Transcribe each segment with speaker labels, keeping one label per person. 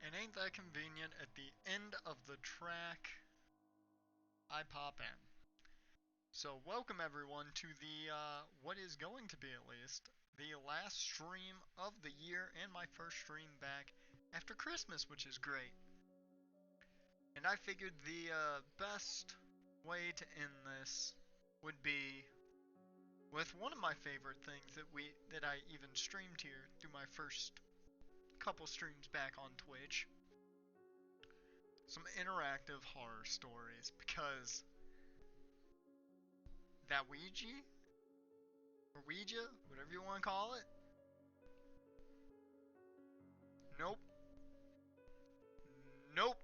Speaker 1: And ain't that convenient, at the end of the track, I pop in. So welcome everyone to the, what is going to be at least, the last stream of the year and my first stream back after Christmas, which is great. And I figured the best way to end this would be with one of my favorite things that I even streamed here through my first couple streams back on Twitch. Some interactive horror stories, because that Ouija, or Ouija, whatever you want to call it. Nope. Nope.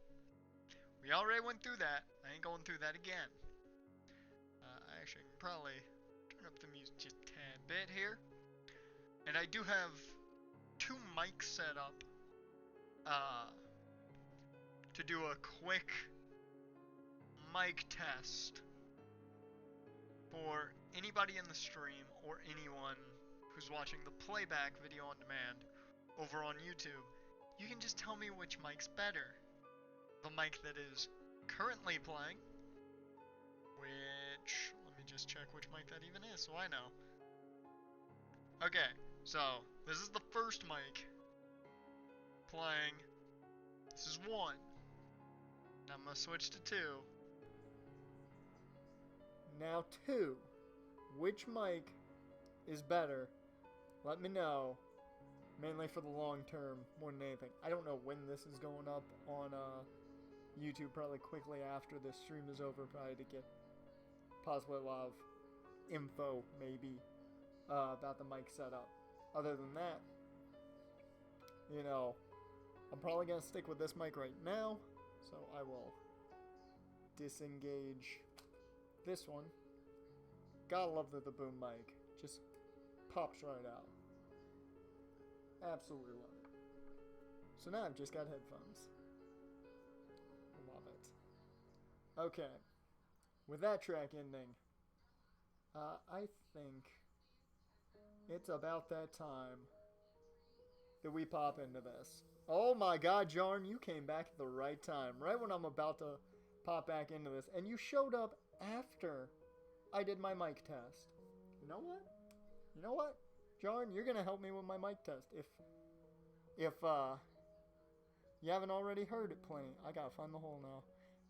Speaker 1: We already went through that. I ain't going through that again. I actually can probably turn up the music just a tad bit here. And I do have two mics set up to do a quick mic test for anybody in the stream or anyone who's watching the playback video on demand over on YouTube. You can just tell me which mic's better. The mic that is currently playing, which, let me just check which mic that even is so I know. Okay, so this is the first mic playing. This is 1. Now I'm gonna switch to 2.
Speaker 2: Now 2. Which mic is better? Let me know. Mainly for the long term, more than anything. I don't know when this is going up on YouTube, probably quickly after this stream is over, probably to get possibly a lot of info, maybe, about the mic setup. Other than that, I'm probably going to stick with this mic right now, so I will disengage this one. Gotta love that the boom mic just pops right out. Absolutely love it. So now I've just got headphones. Love it. Okay. With that track ending, I think it's about that time that we pop into this. Oh my god, Jarn, you came back at the right time. Right when I'm about to pop back into this. And you showed up after I did my mic test. You know what? Jarn, you're gonna help me with my mic test. If you haven't already heard it playing, I gotta find the hole now.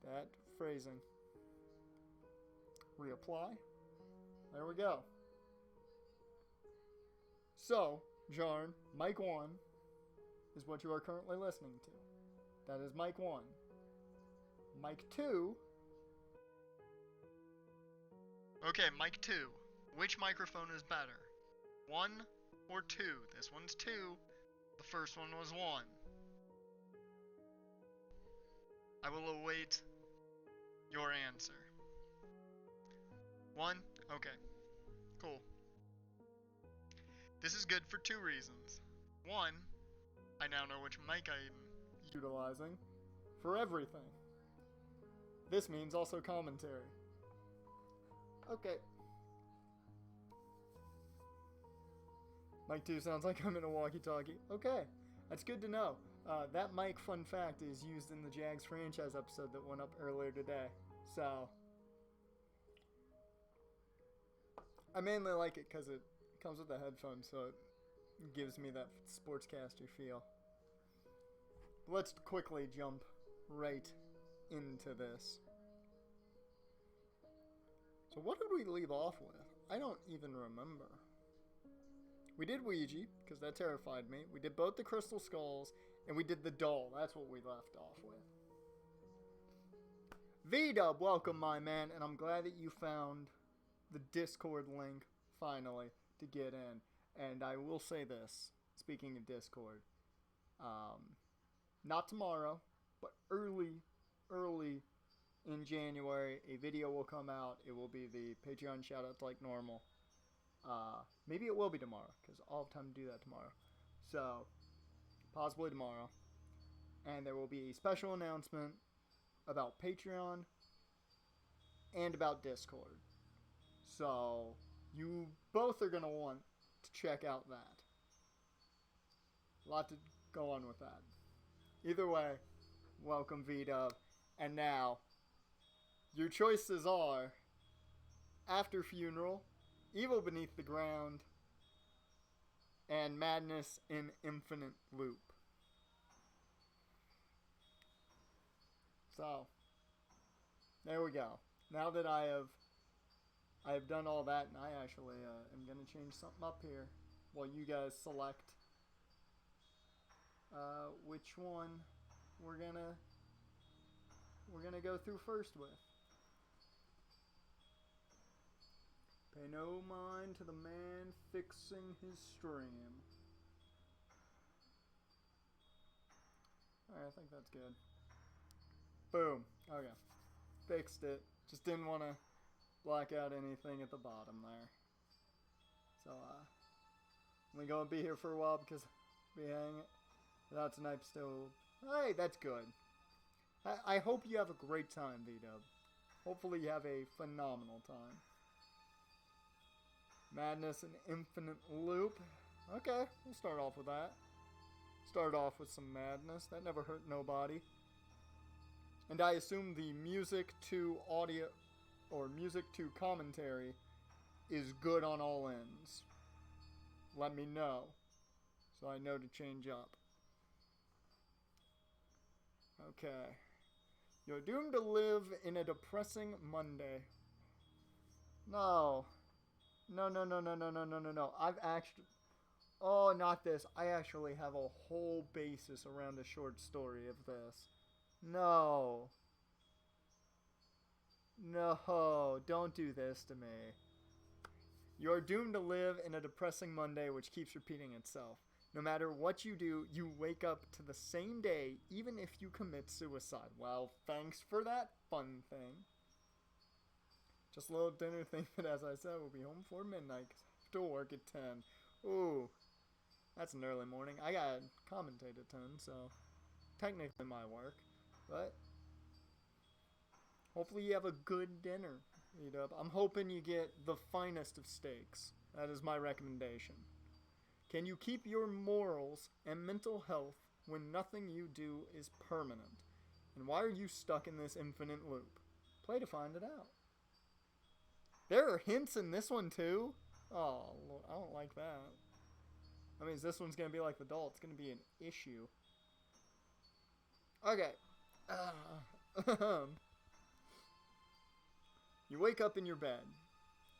Speaker 2: That phrasing. Reapply. There we go. So, Jarn, mic 1 is what you are currently listening to. That is mic 1. Mic 2.
Speaker 1: Okay, mic 2. Which microphone is better? 1 or 2? This one's 2. The first one was 1. I will await your answer. 1? Okay. Cool. This is good for 2 reasons. 1, I now know which mic I'm
Speaker 2: utilizing for everything. This means also commentary. Okay. Mic 2 sounds like I'm in a walkie-talkie. Okay, that's good to know. That mic, fun fact, is used in the Jags franchise episode that went up earlier today. So, I mainly like it because it comes with the headphones, so it gives me that sportscaster feel. Let's quickly jump right into this. So what did we leave off with? I don't even remember. We did Ouija, because that terrified me. We did both the crystal skulls, and we did the doll. That's what we left off with. V-Dub, welcome, my man, and I'm glad that you found the Discord link, finally, to get in. And I will say this, speaking of Discord, not tomorrow, but early in January, a video will come out. It will be the Patreon shoutouts like normal. Maybe it will be tomorrow, because I'll have time to do that tomorrow. So, possibly tomorrow. And there will be a special announcement about Patreon and about Discord. So, you both are going to want to check out that. A lot to go on with that. Either way, welcome V-Dub. And now, your choices are After Funeral, Evil Beneath the Ground, and Madness in Infinite Loop. So, there we go. Now that I have done all that, and I actually am going to change something up here while you guys select which one we're gonna go through first with. Pay no mind to the man fixing his stream. Alright, I think that's good. Boom. Okay. Fixed it. Just didn't want to black out anything at the bottom there. So, I'm going to be here for a while because we hang without tonight still. Hey, that's good. I hope you have a great time, V-Dub. Hopefully you have a phenomenal time. Madness and Infinite Loop. Okay, we'll start off with that. Start off with some madness. That never hurt nobody. And I assume the music to audio or music to commentary is good on all ends. Let me know so I know to change up. Okay. You're doomed to live in a depressing Monday. No. No. I've actually... Oh, not this. I actually have a whole basis around a short story of this. No. No, don't do this to me. You're doomed to live in a depressing Monday which keeps repeating itself. No matter what you do, you wake up to the same day, even if you commit suicide. Well, thanks for that fun thing. Just a little dinner thing, but as I said, we'll be home before midnight, because I have to work at 10. Ooh, that's an early morning. I got commentate at 10, so technically my work. But hopefully you have a good dinner, V-Dub. I'm hoping you get the finest of steaks. That is my recommendation. Can you keep your morals and mental health when nothing you do is permanent? And why are you stuck in this infinite loop? Play to find it out. There are hints in this one too? Oh, I don't like that. That means this one's going to be like the doll. It's going to be an issue. Okay. You wake up in your bed.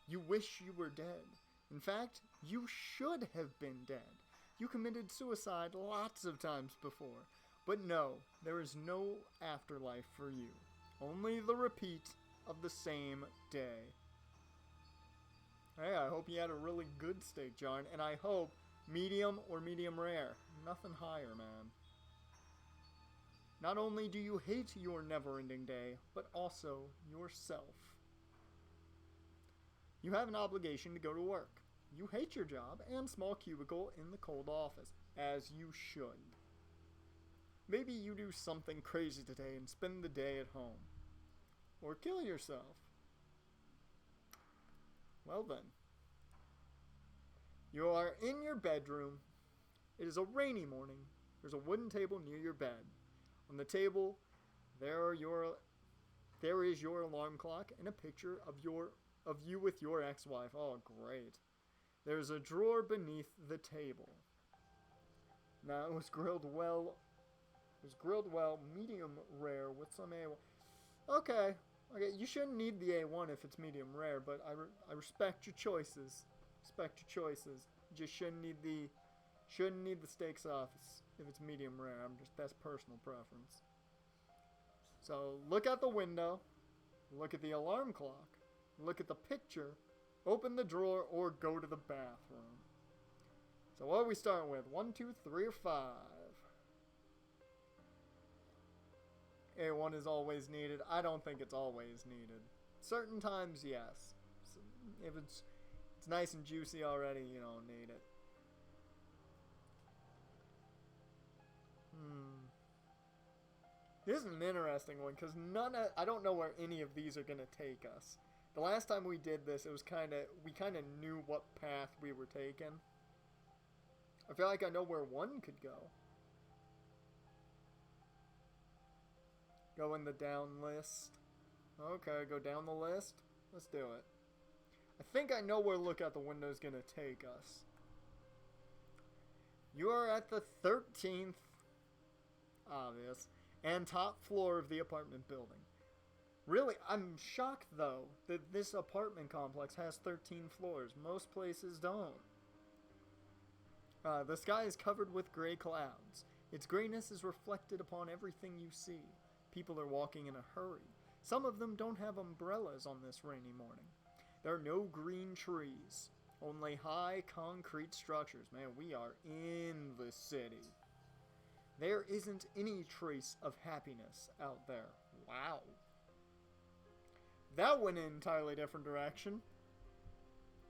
Speaker 2: You wish you were dead. In fact, you should have been dead. You committed suicide lots of times before. But no, there is no afterlife for you. Only the repeat of the same day. Hey, I hope you had a really good steak, John. And I hope medium or medium rare. Nothing higher, man. Not only do you hate your never-ending day, but also yourself. You have an obligation to go to work. You hate your job and small cubicle in the cold office, as you should. Maybe you do something crazy today and spend the day at home. Or kill yourself. Well then. You are in your bedroom. It is a rainy morning. There's a wooden table near your bed. On the table, there is your alarm clock and a picture of you with your ex-wife. Oh, great. There's a drawer beneath the table. Now, it was grilled well, medium rare with some A1. Okay, you shouldn't need the A1 if it's medium rare, but I respect your choices. Just shouldn't need the steak sauce if it's medium rare. That's personal preference. So, look out the window, look at the alarm clock, look at the picture, open the drawer, or go to the bathroom. So what are we starting with? 1, 2, 3, or 5? A1 is always needed. I don't think it's always needed. Certain times, yes. If it's nice and juicy already, you don't need it. This is an interesting one, because I don't know where any of these are going to take us. The last time we did this, it was we kind of knew what path we were taking. I feel like I know where one could go. Go in the down list. Okay, go down the list. Let's do it. I think I know where Look Out the Window is going to take us. You are at the 13th, obvious, and top floor of the apartment building. Really, I'm shocked, though, that this apartment complex has 13 floors. Most places don't. The sky is covered with gray clouds. Its grayness is reflected upon everything you see. People are walking in a hurry. Some of them don't have umbrellas on this rainy morning. There are no green trees, only high concrete structures. Man, we are in the city. There isn't any trace of happiness out there. Wow. That went in an entirely different direction.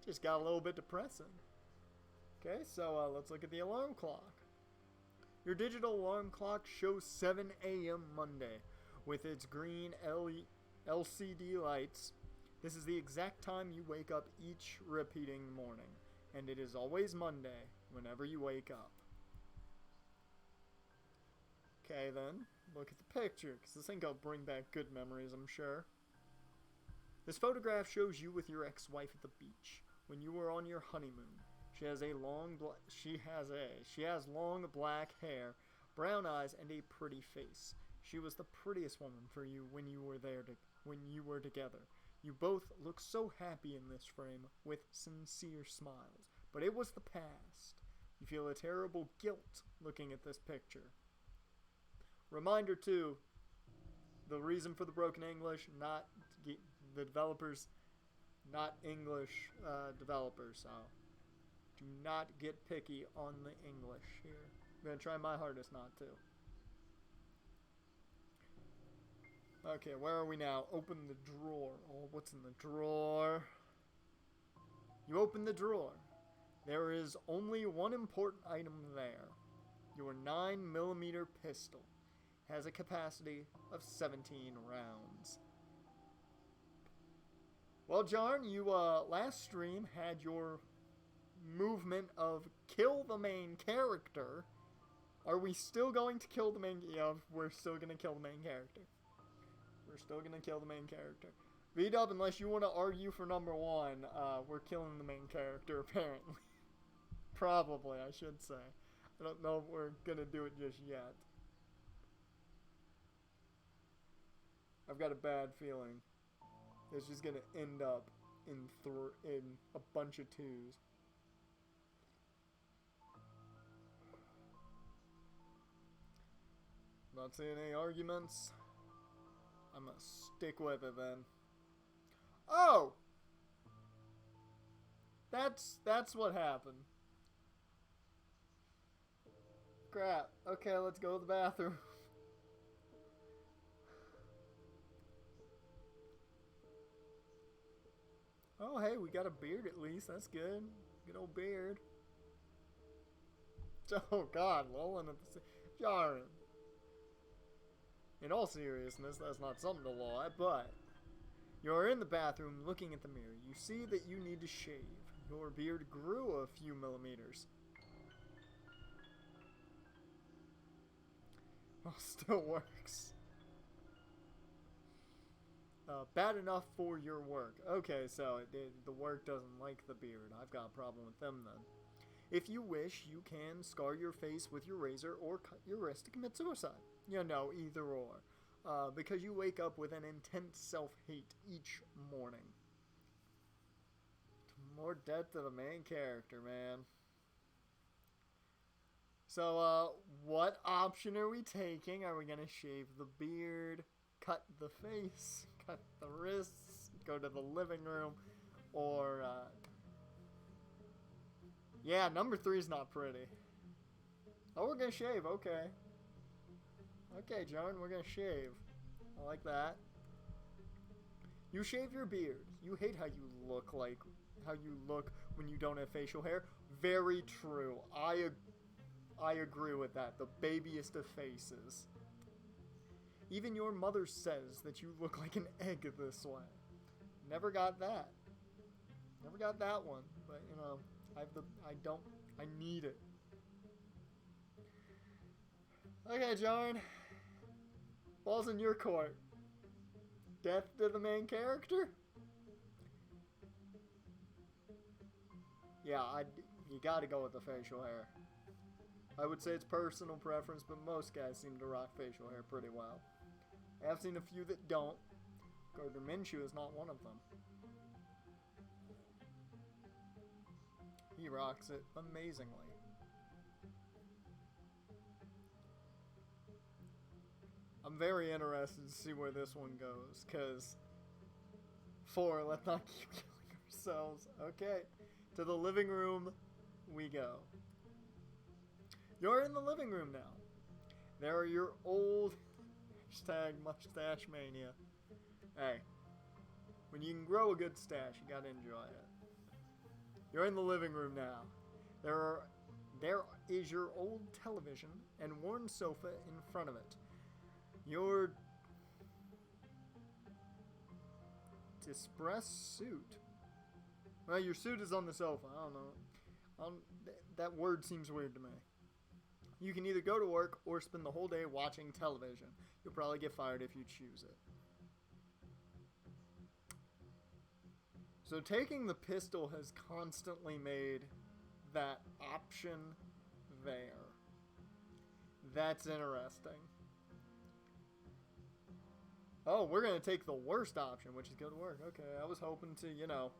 Speaker 2: Just got a little bit depressing. Okay, so let's look at the alarm clock. Your digital alarm clock shows 7 a.m. Monday with its green LCD lights. This is the exact time you wake up each repeating morning, and it is always Monday whenever you wake up. Okay then, look at the picture, because this ain't gonna bring back good memories, I'm sure. This photograph shows you with your ex-wife at the beach when you were on your honeymoon. She has long black hair, brown eyes, and a pretty face. She was the prettiest woman for you when you were together. You both look so happy in this frame with sincere smiles, but it was the past. You feel a terrible guilt looking at this picture. Reminder too, the reason for the broken English, not the developers, not English developers, so do not get picky on the English here. I'm going to try my hardest not to. Okay, where are we now? Open the drawer. Oh, what's in the drawer? You open the drawer. There is only one important item there. Your 9mm pistol has a capacity of 17 rounds. Well, Jarn, you last stream had your movement of kill the main character. Are we still going to kill the main... Yeah, we're still going to kill the main character. We're still going to kill the main character. V-Dub, unless you want to argue for number one, we're killing the main character, apparently. Probably, I should say. I don't know if we're going to do it just yet. I've got a bad feeling it's just going to end up in a bunch of twos. Not seeing any arguments. I'm gonna stick with it then. Oh! That's what happened. Crap. Okay, let's go to the bathroom. Oh, hey, we got a beard at least. That's good. Good old beard. Oh, God. Lolling at the... Jarring. In all seriousness, that's not something to law at, but... You're in the bathroom looking at the mirror. You see that you need to shave. Your beard grew a few millimeters. Well, still works. Bad enough for your work. Okay, so the work doesn't like the beard. I've got a problem with them then. If you wish, you can scar your face with your razor or cut your wrist to commit suicide. You know, either or. Because you wake up with an intense self-hate each morning. More death to the main character, man. So, what option are we taking? Are we gonna shave the beard, cut the face, cut the wrists, go to the living room, or, yeah, number 3 is not pretty. Oh, we're gonna shave, okay. Okay, John, we're gonna shave. I like that. You shave your beard. You hate how you look when you don't have facial hair. Very true. I agree with that. The babiest of faces. Even your mother says that you look like an egg this way. Never got that. Never got that one. But, you know, I need it. Okay, John. Ball's in your court. Death to the main character? Yeah, you gotta go with the facial hair. I would say it's personal preference, but most guys seem to rock facial hair pretty well. I have seen a few that don't. Gardner Minshew is not one of them. He rocks it amazingly. I'm very interested to see where this one goes, because 4, let's not keep killing ourselves. Okay, to the living room we go. You're in the living room now. There are your old #mustache mania. Hey, when you can grow a good stash, you gotta enjoy it. You're in the living room now. There is your old television and worn sofa in front of it. Your distressed suit. Well, your suit is on the sofa. I don't know. That word seems weird to me. You can either go to work or spend the whole day watching television. You'll probably get fired if you choose it. So taking the pistol has constantly made that option there. That's interesting. Oh, we're going to take the worst option, which is go to work. Okay, I was hoping to,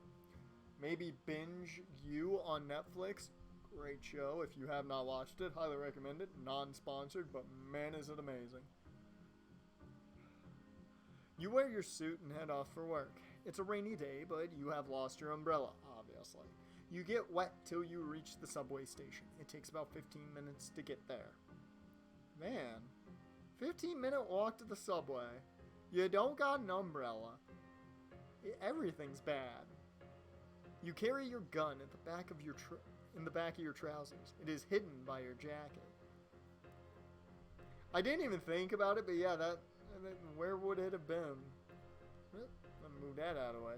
Speaker 2: maybe binge You on Netflix. Great show. If you have not watched it, highly recommend it. Non-sponsored, but man, is it amazing. You wear your suit and head off for work. It's a rainy day, but you have lost your umbrella, obviously. You get wet till you reach the subway station. It takes about 15 minutes to get there. Man, 15-minute walk to the subway. You don't got an umbrella. Everything's bad. You carry your gun at the back of in the back of your trousers. It is hidden by your jacket. I didn't even think about it, but yeah, where would it have been? Let me move that out of the way.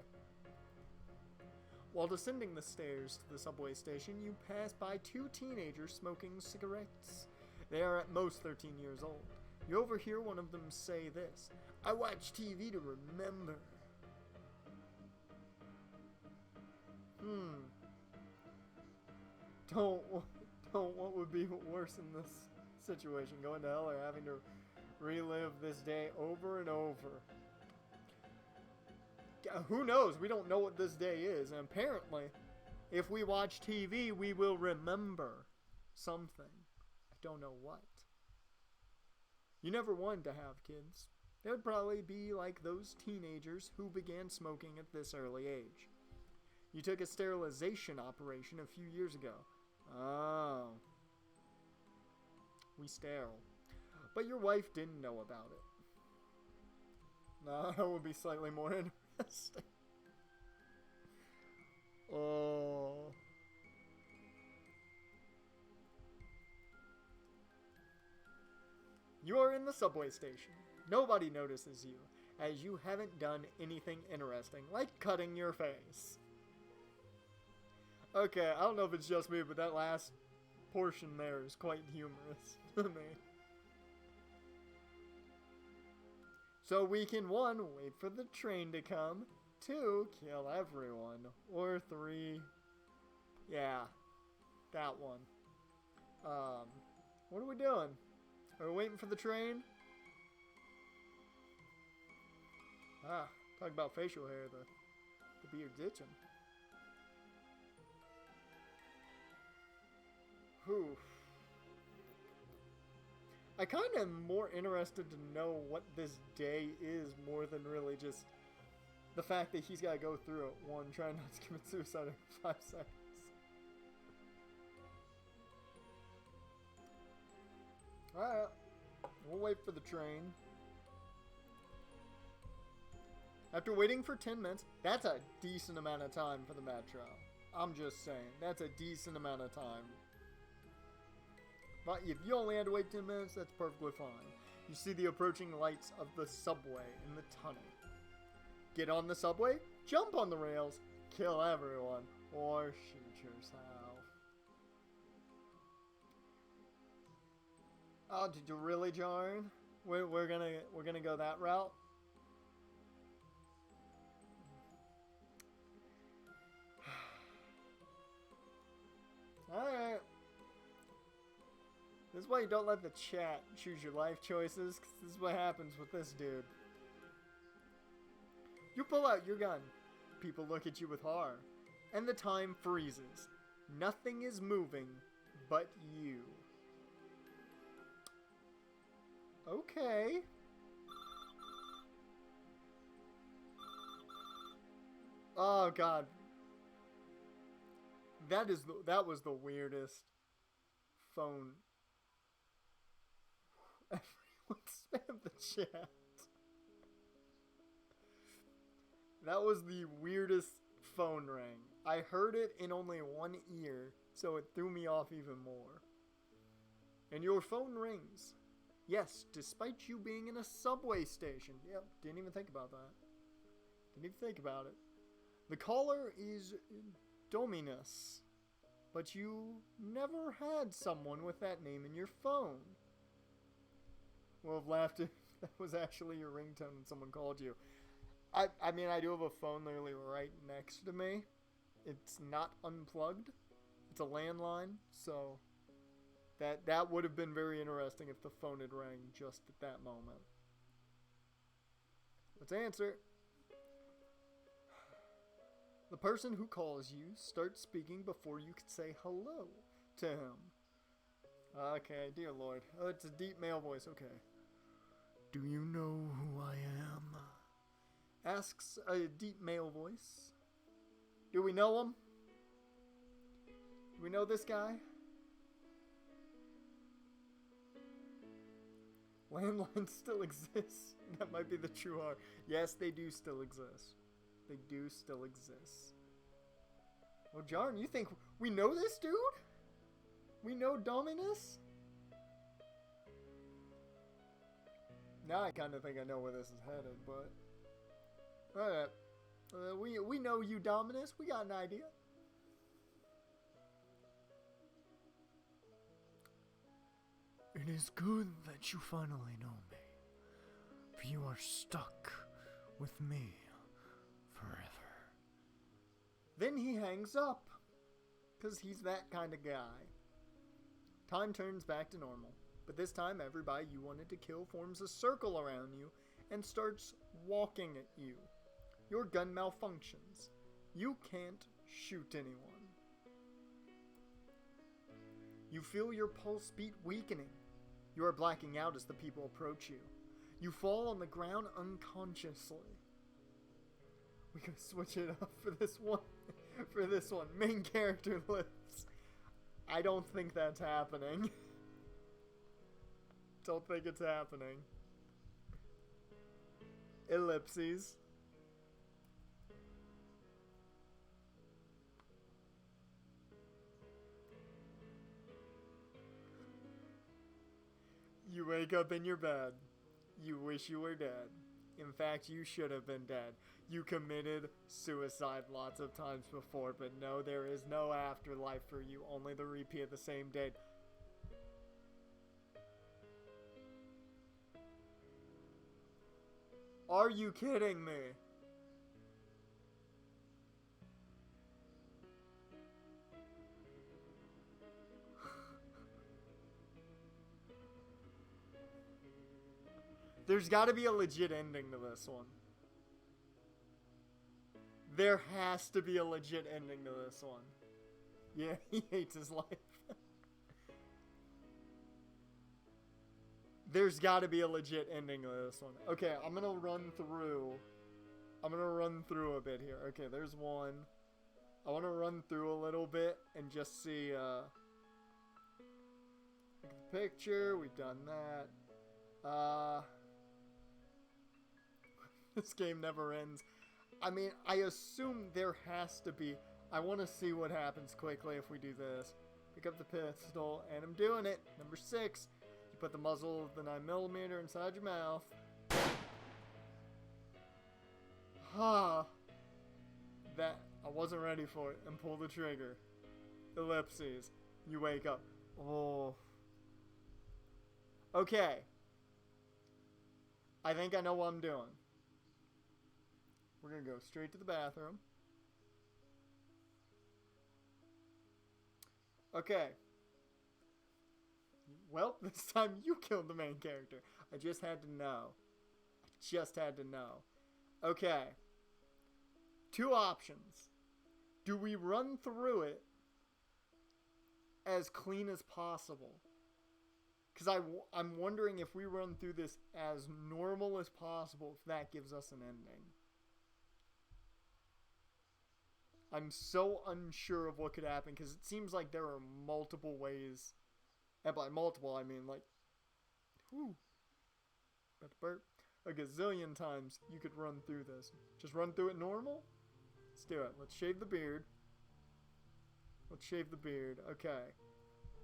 Speaker 2: While descending the stairs to the subway station, you pass by 2 teenagers smoking cigarettes. They are at most 13 years old. You overhear one of them say this: "I watch TV to remember." What would be worse in this situation? Going to hell or having to relive this day over and over? Who knows? We don't know what this day is. And apparently, if we watch TV, we will remember something. I don't know what. You never wanted to have kids. They would probably be like those teenagers who began smoking at this early age. You took a sterilization operation a few years ago. Oh. We sterile. But your wife didn't know about it. No, that would be slightly more interesting. Oh. You are in the subway station. Nobody notices you, as you haven't done anything interesting, like cutting your face. Okay, I don't know if it's just me, but that last portion there is quite humorous to me. So we can 1, wait for the train to come, 2, kill everyone, or 3, yeah, that one. What are we doing? Are we waiting for the train? Talk about facial hair, the beard ditching. Whew. I kind of am more interested to know what this day is more than really just the fact that he's got to go through it. 1, trying not to commit suicide in 5 seconds. Alright, we'll wait for the train. After waiting for 10 minutes, that's a decent amount of time for the metro. I'm just saying, that's a decent amount of time. But if you only had to wait 10 minutes, that's perfectly fine. You see the approaching lights of the subway in the tunnel. Get on the subway, jump on the rails, kill everyone, or shoot yourself. Oh, did you really join? We're gonna go that route. Alright. This is why you don't let the chat choose your life choices, 'cause this is what happens with this dude. You pull out your gun. People look at you with horror. And the time freezes. Nothing is moving but you. Okay. Oh god. That was the weirdest phone. Everyone spam the chat. That was the weirdest phone ring. I heard it in only one ear, so it threw me off even more. And your phone rings. Yes, despite you being in a subway station. Yep, didn't even think about that. Didn't even think about it. The caller is Dominus, but you never had someone with that name in your phone. Would have laughed if that was actually your ringtone and someone called you. I mean, I do have a phone literally right next to me. It's not unplugged. It's a landline, so that would have been very interesting if the phone had rang just at that moment. Let's answer. The person who calls you starts speaking before you can say hello to him. Okay, dear Lord. Oh, it's a deep male voice. Okay. Do you know who I am? Asks a deep male voice. Do we know him? Do we know this guy? Landlines still exist. That might be the true heart. Yes, they do still exist. They do still exist. Oh, Jarn, you think we know this dude? We know Dominus? Now I kind of think I know where this is headed, but... Alright. We know you, Dominus. We got an idea. It is good that you finally know me, for you are stuck with me forever. Then he hangs up, because he's that kind of guy. Time turns back to normal, but this time everybody you wanted to kill forms a circle around you and starts walking at you. Your gun malfunctions. You can't shoot anyone. You feel your pulse beat weakening. You are blacking out as the people approach you. You fall on the ground unconsciously. We can switch it up for this one. For this one. Main character lives. I don't think that's happening. Don't think it's happening. Ellipses. You wake up in your bed. You wish you were dead. In fact, you should have been dead. You committed suicide lots of times before, but no, there is no afterlife for you. Only the repeat of the same day. Are you kidding me? There's got to be a legit ending to this one. There has to be a legit ending to this one. Yeah, he hates his life. There's got to be a legit ending to this one. Okay, I'm going to run through a bit here. Okay, there's one. I want to run through a little bit and just see, look at the picture. We've done that. This game never ends. I mean, I assume there has to be. I want to see what happens quickly if we do this. Pick up the pistol, and I'm doing it. Number 6. You put the muzzle of the 9mm inside your mouth. Ha! That, I wasn't ready for it. And pull the trigger. Ellipses. You wake up. Oh. Okay. I think I know what I'm doing. We're going to go straight to the bathroom. Okay. Well, this time you killed the main character. I just had to know. Okay. 2 options. Do we run through it as clean as possible? Because I'm wondering if we run through this as normal as possible, if that gives us an ending. I'm so unsure of what could happen, because it seems like there are multiple ways. And by multiple, I mean like, a gazillion times you could run through this. Just run through it normal? Let's do it. Let's shave the beard. Okay.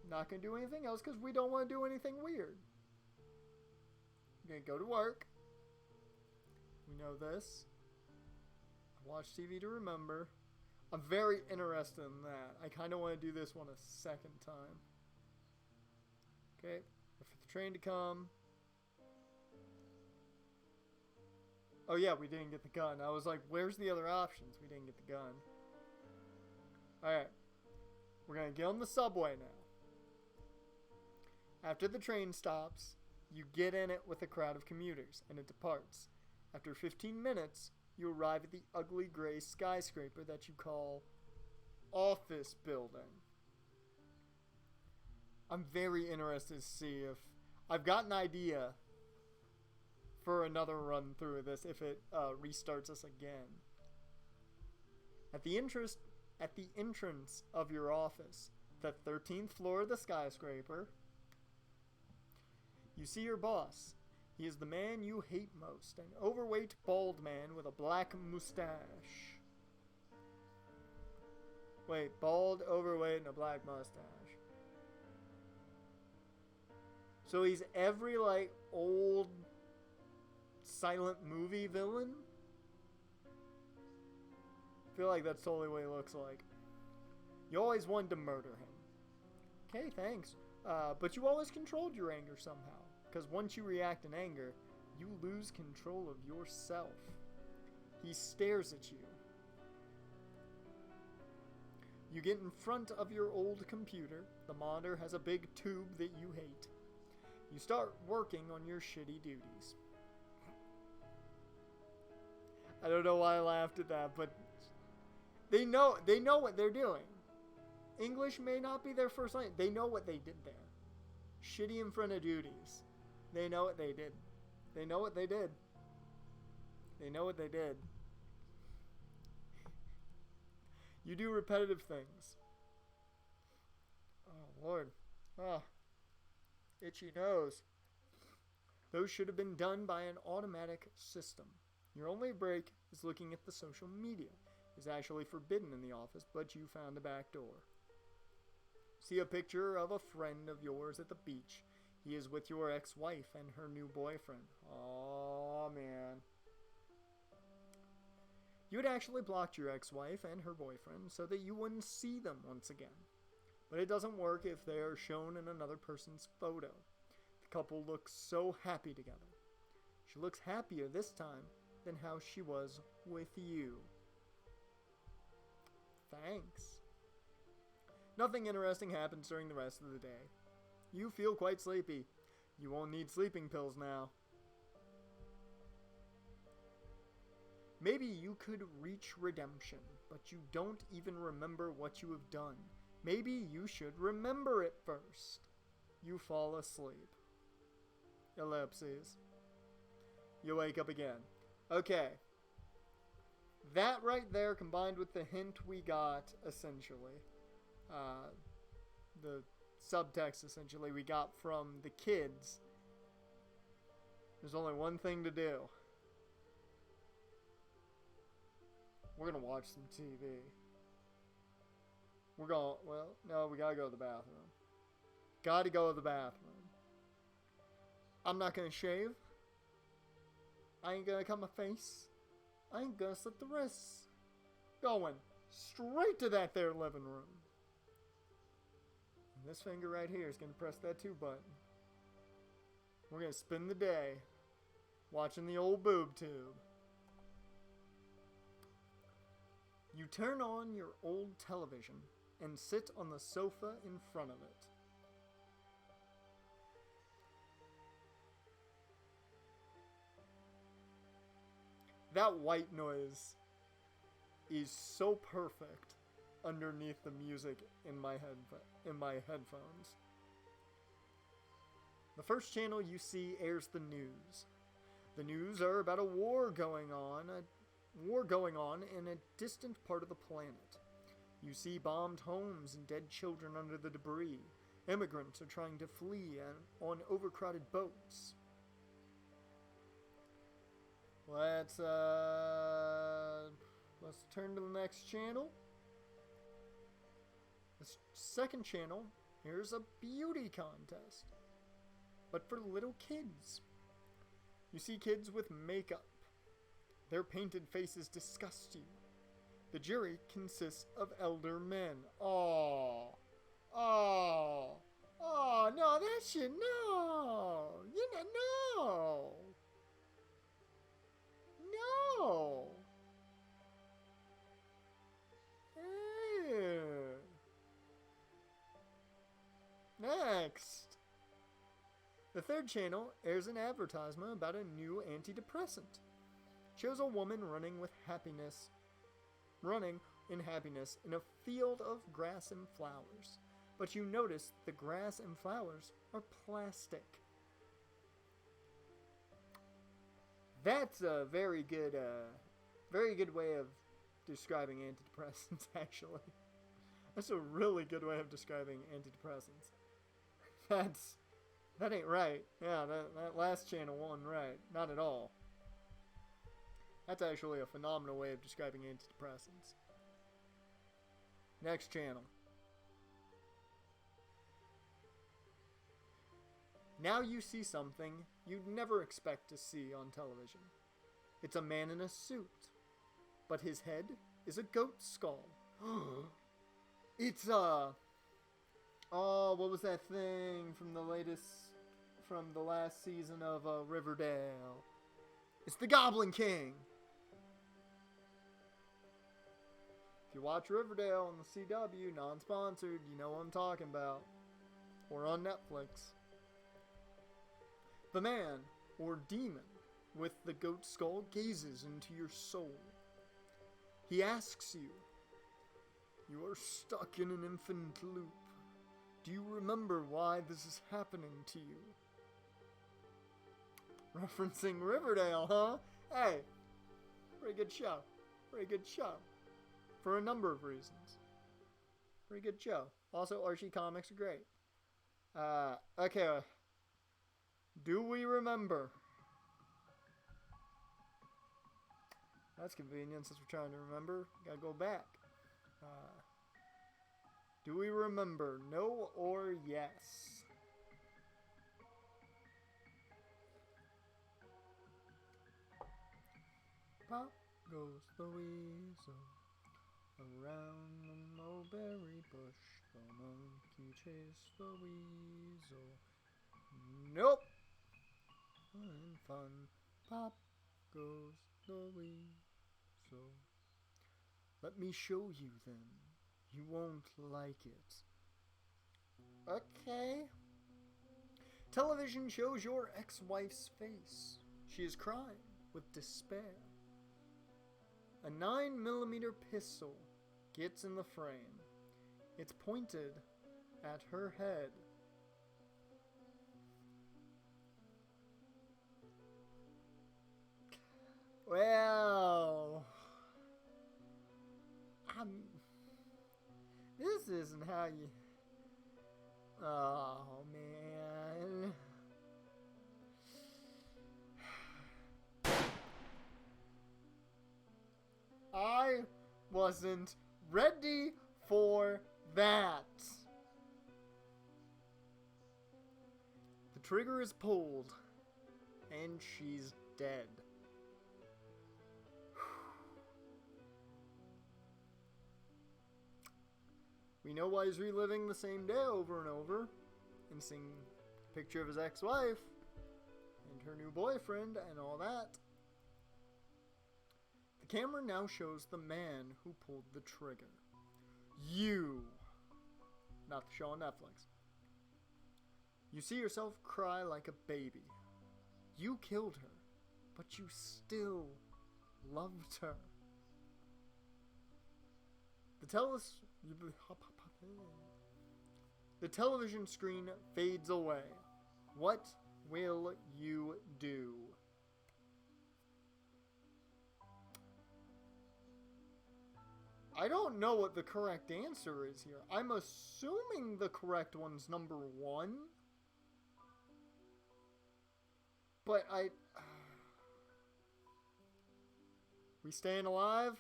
Speaker 2: Not going to do anything else because we don't want to do anything weird. We're going to go to work. We know this. I watch TV to remember. I'm very interested in that. I kind of want to do this one a second time. Okay. Wait for the train to come. Oh yeah, we didn't get the gun. I was like, where's the other options? We didn't get the gun. Alright. We're going to get on the subway now. After the train stops, you get in it with a crowd of commuters, and it departs. After 15 minutes, you arrive at the ugly gray skyscraper that you call office building. I'm very interested to see if I've got an idea for another run through of this if it restarts us again. At the entrance of your office, the 13th floor of the skyscraper, you see your boss. He is the man you hate most, an overweight bald man with a black mustache. Wait, bald, overweight, and a black mustache. So he's every, like, old silent movie villain? I feel like that's totally what he looks like. You always wanted to murder him. Okay, thanks. But you always controlled your anger somehow. Because once you react in anger, you lose control of yourself. He stares at you. You get in front of your old computer. The monitor has a big tube that you hate. You start working on your shitty duties. I don't know why I laughed at that, but they know what they're doing. English may not be their first language. They know what they did there. Shitty in front of duties. They know what they did. They know what they did. They know what they did. You do repetitive things. Oh, Lord. Ah. Itchy nose. Those should have been done by an automatic system. Your only break is looking at the social media. It's actually forbidden in the office, but you found a back door. See a picture of a friend of yours at the beach. He is with your ex-wife and her new boyfriend. Aw, man. You had actually blocked your ex-wife and her boyfriend so that you wouldn't see them once again. But it doesn't work if they are shown in another person's photo. The couple looks so happy together. She looks happier this time than how she was with you. Thanks. Nothing interesting happens during the rest of the day. You feel quite sleepy. You won't need sleeping pills now. Maybe you could reach redemption, but you don't even remember what you have done. Maybe you should remember it first. You fall asleep. Ellipses. You wake up again. Okay. That right there combined with the hint we got, essentially. The subtext, essentially, we got from the kids. There's only one thing to do. We're gonna watch some TV. We're gonna, well, no, we gotta go to the bathroom. Gotta go to the bathroom. I'm not gonna shave. I ain't gonna cut my face. I ain't gonna slit the wrists. Going straight to that there living room. And this finger right here is gonna press that 2 button. We're gonna spend the day watching the old boob tube. You turn on your old television and sit on the sofa in front of it. That white noise is so perfect underneath the music in my headphones. The first channel you see airs the news. The news are about a war going on in a distant part of the planet. You see bombed homes and dead children under the debris. Immigrants are trying to flee on overcrowded boats. Let's turn to the next channel. The second channel, here's a beauty contest, but for little kids. You see kids with makeup. Their painted faces disgust you. The jury consists of elder men. Oh, no, that shit, no. No. No. Ew. Next. The third channel airs an advertisement about a new antidepressant. Shows a woman running in happiness in a field of grass and flowers. But you notice the grass and flowers are plastic. That's a very good way of describing antidepressants, actually. That's a really good way of describing antidepressants. That ain't right. Yeah, that last channel wasn't right. Not at all. That's actually a phenomenal way of describing antidepressants. Next channel. Now you see something you'd never expect to see on television. It's a man in a suit, but his head is a goat skull. It's what was that thing from the last season of Riverdale? It's the Goblin King. If you watch Riverdale on the CW, non-sponsored, you know what I'm talking about. Or on Netflix. The man, or demon, with the goat skull gazes into your soul. He asks you, "You are stuck in an infinite loop. Do you remember why this is happening to you?" Referencing Riverdale, huh? Hey, pretty good show. Pretty good show. For a number of reasons. Pretty good show. Also, Archie comics are great. Okay. Do we remember? That's convenient since we're trying to remember. Gotta go back. Do we remember? No or yes? Pop goes the weasel around the mulberry bush. The monkey chased the weasel. Nope. Fun. Pop goes the weasel. Let me show you then. You won't like it. Okay. Television shows your ex-wife's face. She is crying with despair. A 9mm pistol gets in the frame. It's pointed at her head. Well, this isn't how you... Oh, man. I wasn't ready for that. The trigger is pulled, and she's dead. We know why he's reliving the same day over and over and seeing a picture of his ex-wife and her new boyfriend and all that. The camera now shows the man who pulled the trigger. You. Not the show on Netflix. You see yourself cry like a baby. You killed her, but you still loved her. The television screen fades away. What will you do? I don't know what the correct answer is here. I'm assuming the correct one's number 1. But we staying alive?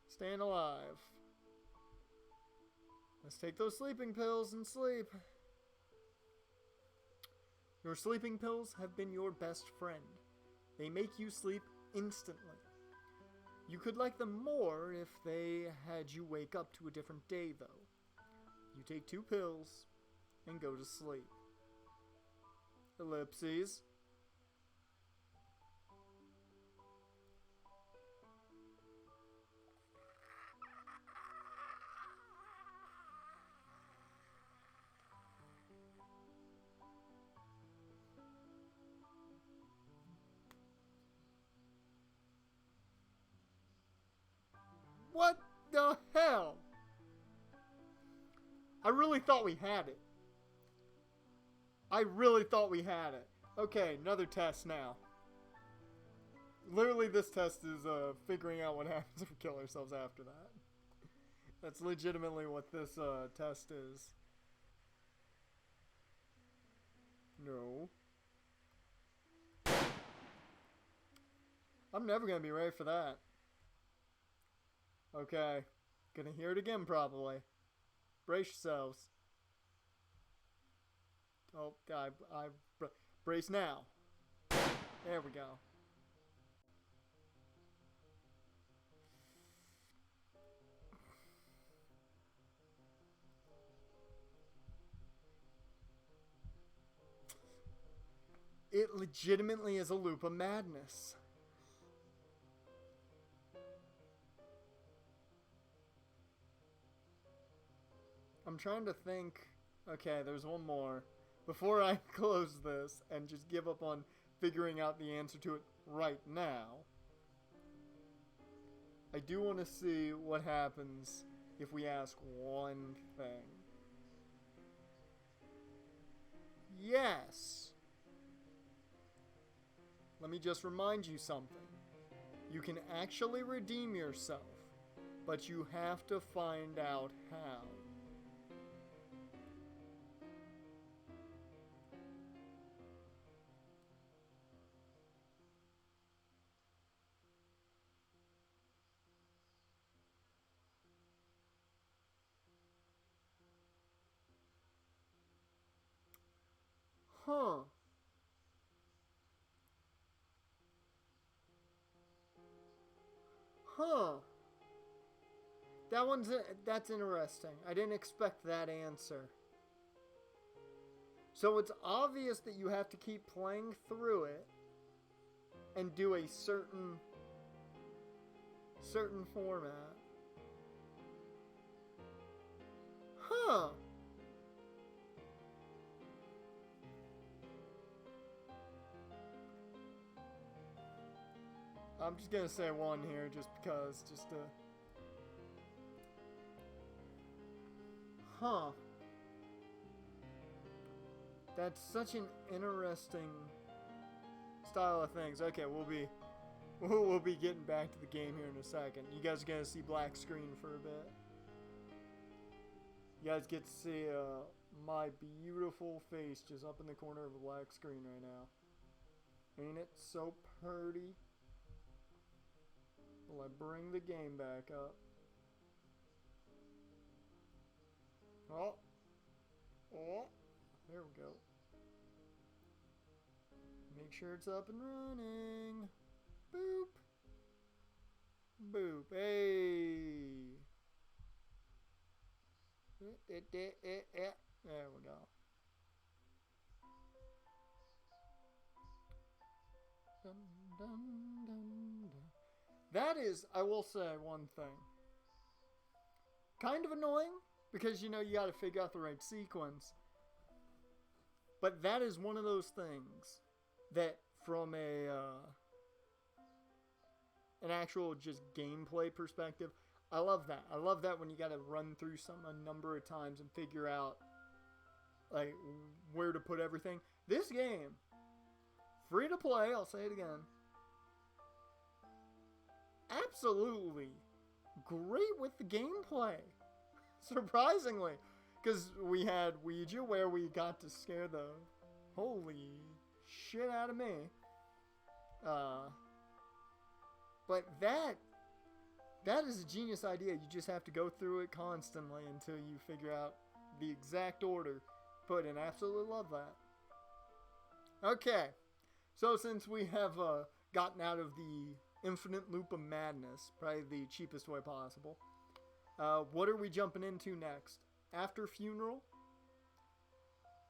Speaker 2: Staying alive. Let's take those sleeping pills and sleep. Your sleeping pills have been your best friend. They make you sleep instantly. You could like them more if they had you wake up to a different day, though. You take 2 pills and go to sleep. Ellipses. What the hell? I really thought we had it. Okay, another test now. Literally, this test is figuring out what happens if we kill ourselves after that. That's legitimately what this test is. No. I'm never gonna be ready for that. Okay. Gonna hear it again, probably. Brace yourselves. Oh, God. Brace now. There we go. It legitimately is a loop of madness. I'm trying to think. Okay, there's one more. Before I close this and just give up on figuring out the answer to it right now, I do want to see what happens if we ask one thing. Yes! Let me just remind you something. You can actually redeem yourself, but you have to find out how. Huh. Huh. That's interesting. I didn't expect that answer. So it's obvious that you have to keep playing through it and do a certain format. Huh. I'm just gonna say 1 here just because, just to... Huh. That's such an interesting style of things. Okay, we'll be getting back to the game here in a second. You guys are gonna see black screen for a bit. You guys get to see my beautiful face just up in the corner of a black screen right now. Ain't it so pretty? Will I bring the game back up? Oh. Oh. There we go. Make sure it's up and running. Boop. Boop. Hey. There we go. Dun, dun, dun, dun. That is, I will say one thing. Kind of annoying because you got to figure out the right sequence. But that is one of those things that from an actual just gameplay perspective, I love that. I love that when you got to run through something a number of times and figure out like where to put everything. This game, free to play, I'll say it again. Absolutely great with the gameplay. Surprisingly. Because we had Ouija where we got to scare the holy shit out of me. But that is a genius idea. You just have to go through it constantly until you figure out the exact order. Put in. Absolutely love that. Okay. So since we have gotten out of the infinite loop of madness, probably the cheapest way possible, what are we jumping into next? After Funeral?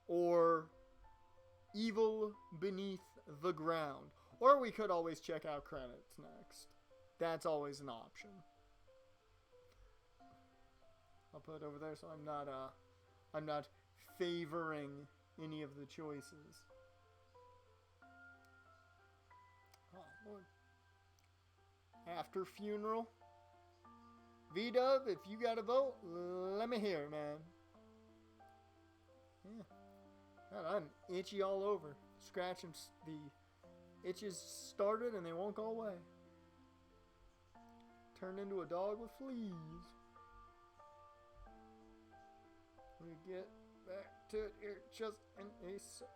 Speaker 2: Or Evil Beneath the Ground? Or we could always check out credits next. That's always an option. I'll put it over there so I'm not favoring any of the choices. Oh Lord. After Funeral? V-Dub, if you got a vote, let me hear it, man. Yeah. God, I'm itchy all over. Scratching the itches started and they won't go away. Turned into a dog with fleas. We get back to it here just in a sec.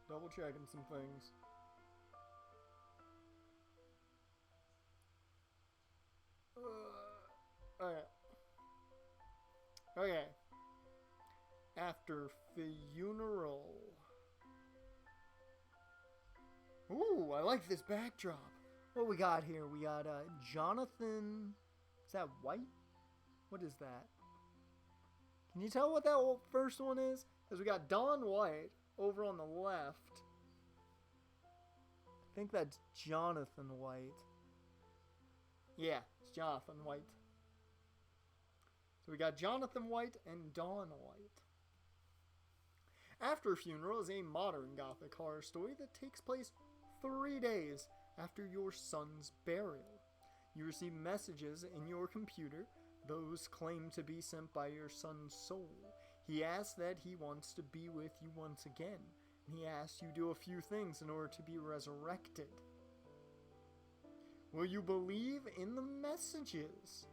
Speaker 2: Double checking some things. Okay. After Funeral. Ooh, I like this backdrop. What we got here? We got Jonathan. Is that White? What is that? Can you tell what that first one is? Because we got Don White over on the left. I think that's Jonathan White. Yeah, it's Jonathan White. So we got Jonathan White and Dawn White. After Funeral is a modern gothic horror story that takes place 3 days after your son's burial. You receive messages in your computer, those claim to be sent by your son's soul. He asks that he wants to be with you once again. He asks you do a few things in order to be resurrected. Will you believe in the messages?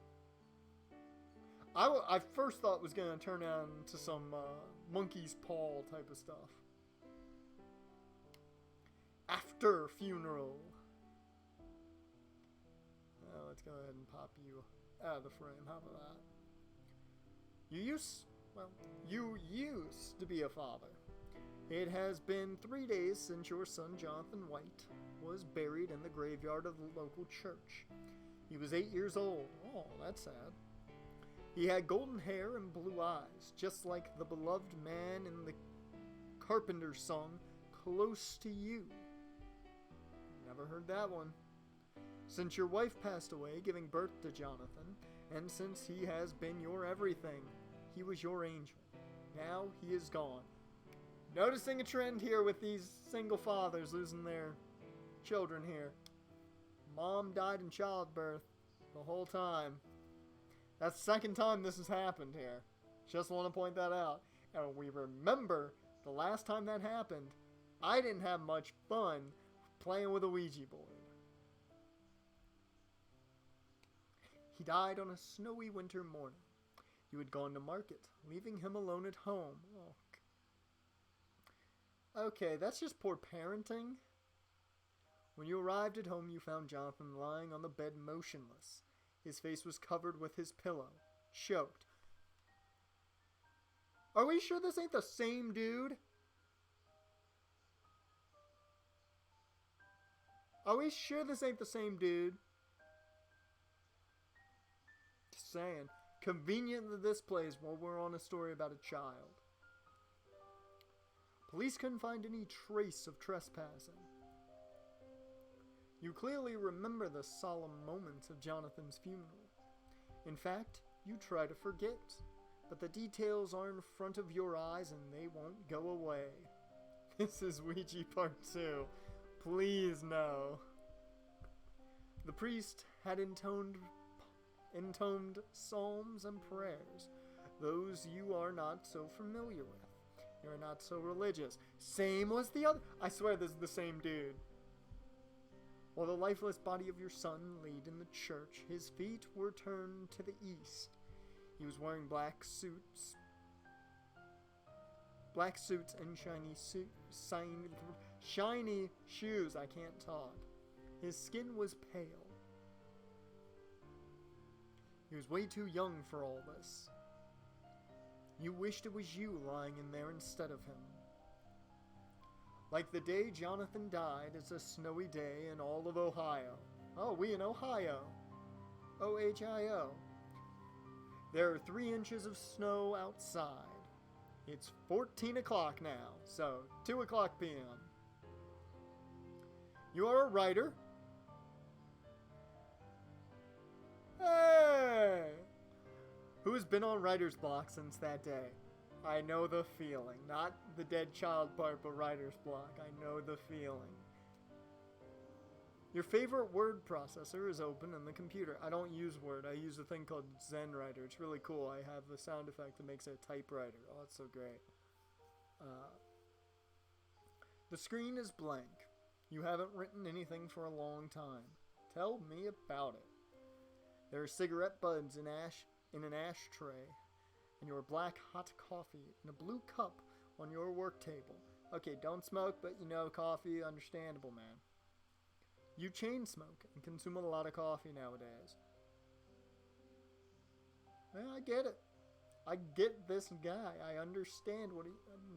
Speaker 2: I first thought it was going to turn out into some monkey's paw type of stuff. After Funeral. Let's go ahead and pop you out of the frame. How about that? You used to be a father. It has been 3 days since your son Jonathan White was buried in the graveyard of the local church. He was 8 years old. Oh, that's sad. He had golden hair and blue eyes, just like the beloved man in the Carpenter's song, Close to You. Never heard that one. Since your wife passed away, giving birth to Jonathan, and since he has been your everything, he was your angel. Now he is gone. Noticing a trend here with these single fathers losing their children here. Mom died in childbirth the whole time. That's the second time this has happened here. Just want to point that out. And we remember the last time that happened, I didn't have much fun playing with a Ouija board. He died on a snowy winter morning. You had gone to market, leaving him alone at home. Oh. Okay, that's just poor parenting. When you arrived at home, you found Jonathan lying on the bed motionless. His face was covered with his pillow, choked. Are we sure this ain't the same dude? Are we sure this ain't the same dude? Just saying. Convenient that this plays while we're on a story about a child. Police couldn't find any trace of trespassing. You clearly remember the solemn moments of Jonathan's funeral. In fact, you try to forget, but the details are in front of your eyes and they won't go away. This is Ouija Part 2. Please no. The priest had intoned psalms and prayers, those you are not so familiar with. You're not so religious. Same was the other. I swear this is the same dude. While the lifeless body of your son laid in the church, his feet were turned to the east. He was wearing black suits and shiny shoes. I can't talk. His skin was pale. He was way too young for all this. You wished it was you lying in there instead of him. Like the day Jonathan died, it's a snowy day in all of Ohio. Oh, we in Ohio. O-H-I-O. There are 3 inches of snow outside. It's 14 o'clock now, so 2 o'clock p.m. You are a writer. Hey! Who has been on writer's block since that day? I know the feeling. Not the dead child part, but writer's block. I know the feeling. Your favorite word processor is open in the computer. I don't use Word. I use a thing called ZenWriter. It's really cool. I have a sound effect that makes it a typewriter. Oh, it's so great. The screen is blank. You haven't written anything for a long time. Tell me about it. There are cigarette buds in an ashtray, and your black hot coffee in a blue cup on your work table. Okay, don't smoke, but you know, coffee, understandable, man. You chain smoke and consume a lot of coffee nowadays. Well, I get it. I get this guy. I understand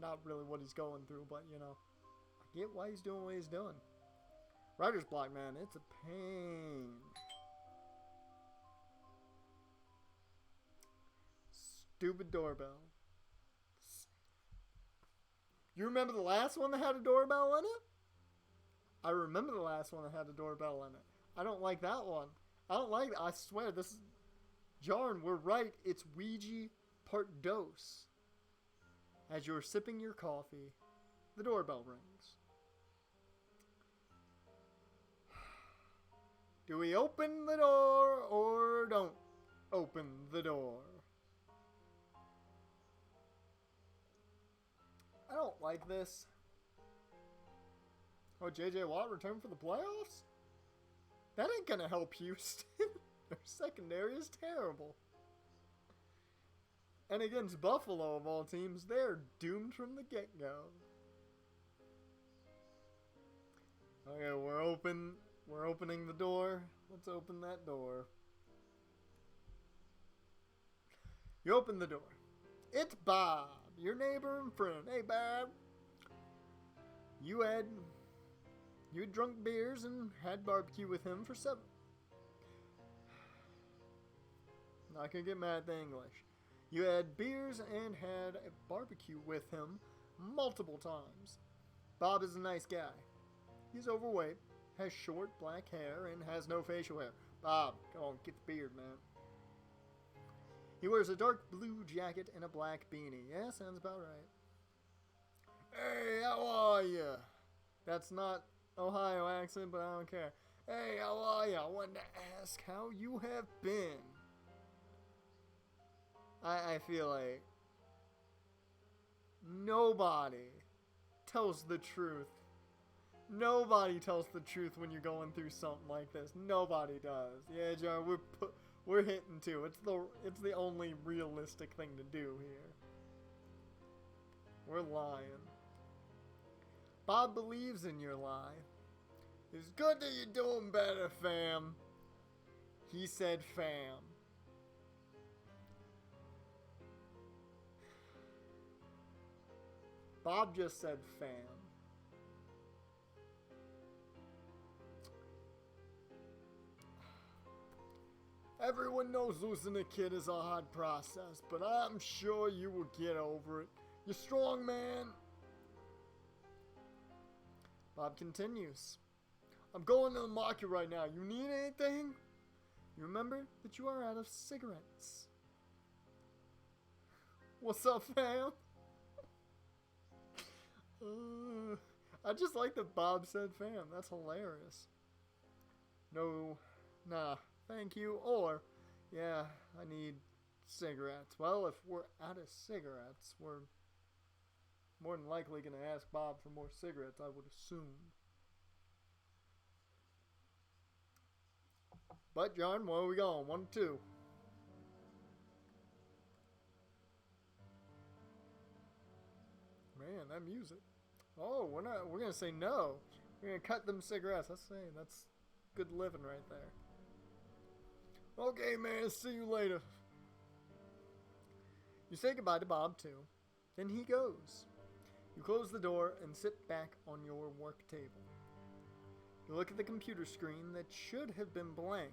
Speaker 2: not really what he's going through, but you know, I get why he's doing what he's doing. Writer's block, man, it's a pain. Stupid doorbell. You remember the last one that had a doorbell in it? I remember the last one that had a doorbell in it. I don't like that one. I don't like it. I swear, this is... Jarn, we're right. It's Ouija Part Dos. As you're sipping your coffee, the doorbell rings. Do we open the door or don't open the door? I don't like this. Oh, J.J. Watt returned for the playoffs? That ain't gonna help Houston. Their secondary is terrible. And against Buffalo, of all teams, they're doomed from the get-go. Okay, we're opening the door. Let's open that door. You open the door. It's Bob, your neighbor and friend. Hey, Bob. You had drunk beers and had barbecue with him for 7. Not gonna get mad at the English. You had beers and had a barbecue with him multiple times. Bob is a nice guy. He's overweight, has short black hair, and has no facial hair. Bob, come on, get the beard, man. He wears a dark blue jacket and a black beanie. Yeah, sounds about right. Hey, how are ya? That's not Ohio accent, but I don't care. Hey, how are ya? I wanted to ask how you have been. I feel like nobody tells the truth. Nobody tells the truth when you're going through something like this. Nobody does. Yeah, Jar, we're hitting too. It's the only realistic thing to do here. We're lying. Bob believes in your lie. It's good that you're doing better, fam. He said fam. Bob just said fam. Everyone knows losing a kid is a hard process, but I'm sure you will get over it. You're strong, man. Bob continues. I'm going to the market right now. You need anything? You remember that you are out of cigarettes. What's up, fam? I just like that Bob said fam. That's hilarious. No, nah, thank you. Or, yeah, I need cigarettes. Well, if we're out of cigarettes, we're more than likely going to ask Bob for more cigarettes, I would assume. But, John, where are we going? 1, 2. Man, that music. Oh, we're gonna say no. We're gonna cut them cigarettes. That's good living right there. Okay, man, see you later. You say goodbye to Bob too. Then he goes. You close the door and sit back on your work table. You look at the computer screen that should have been blank.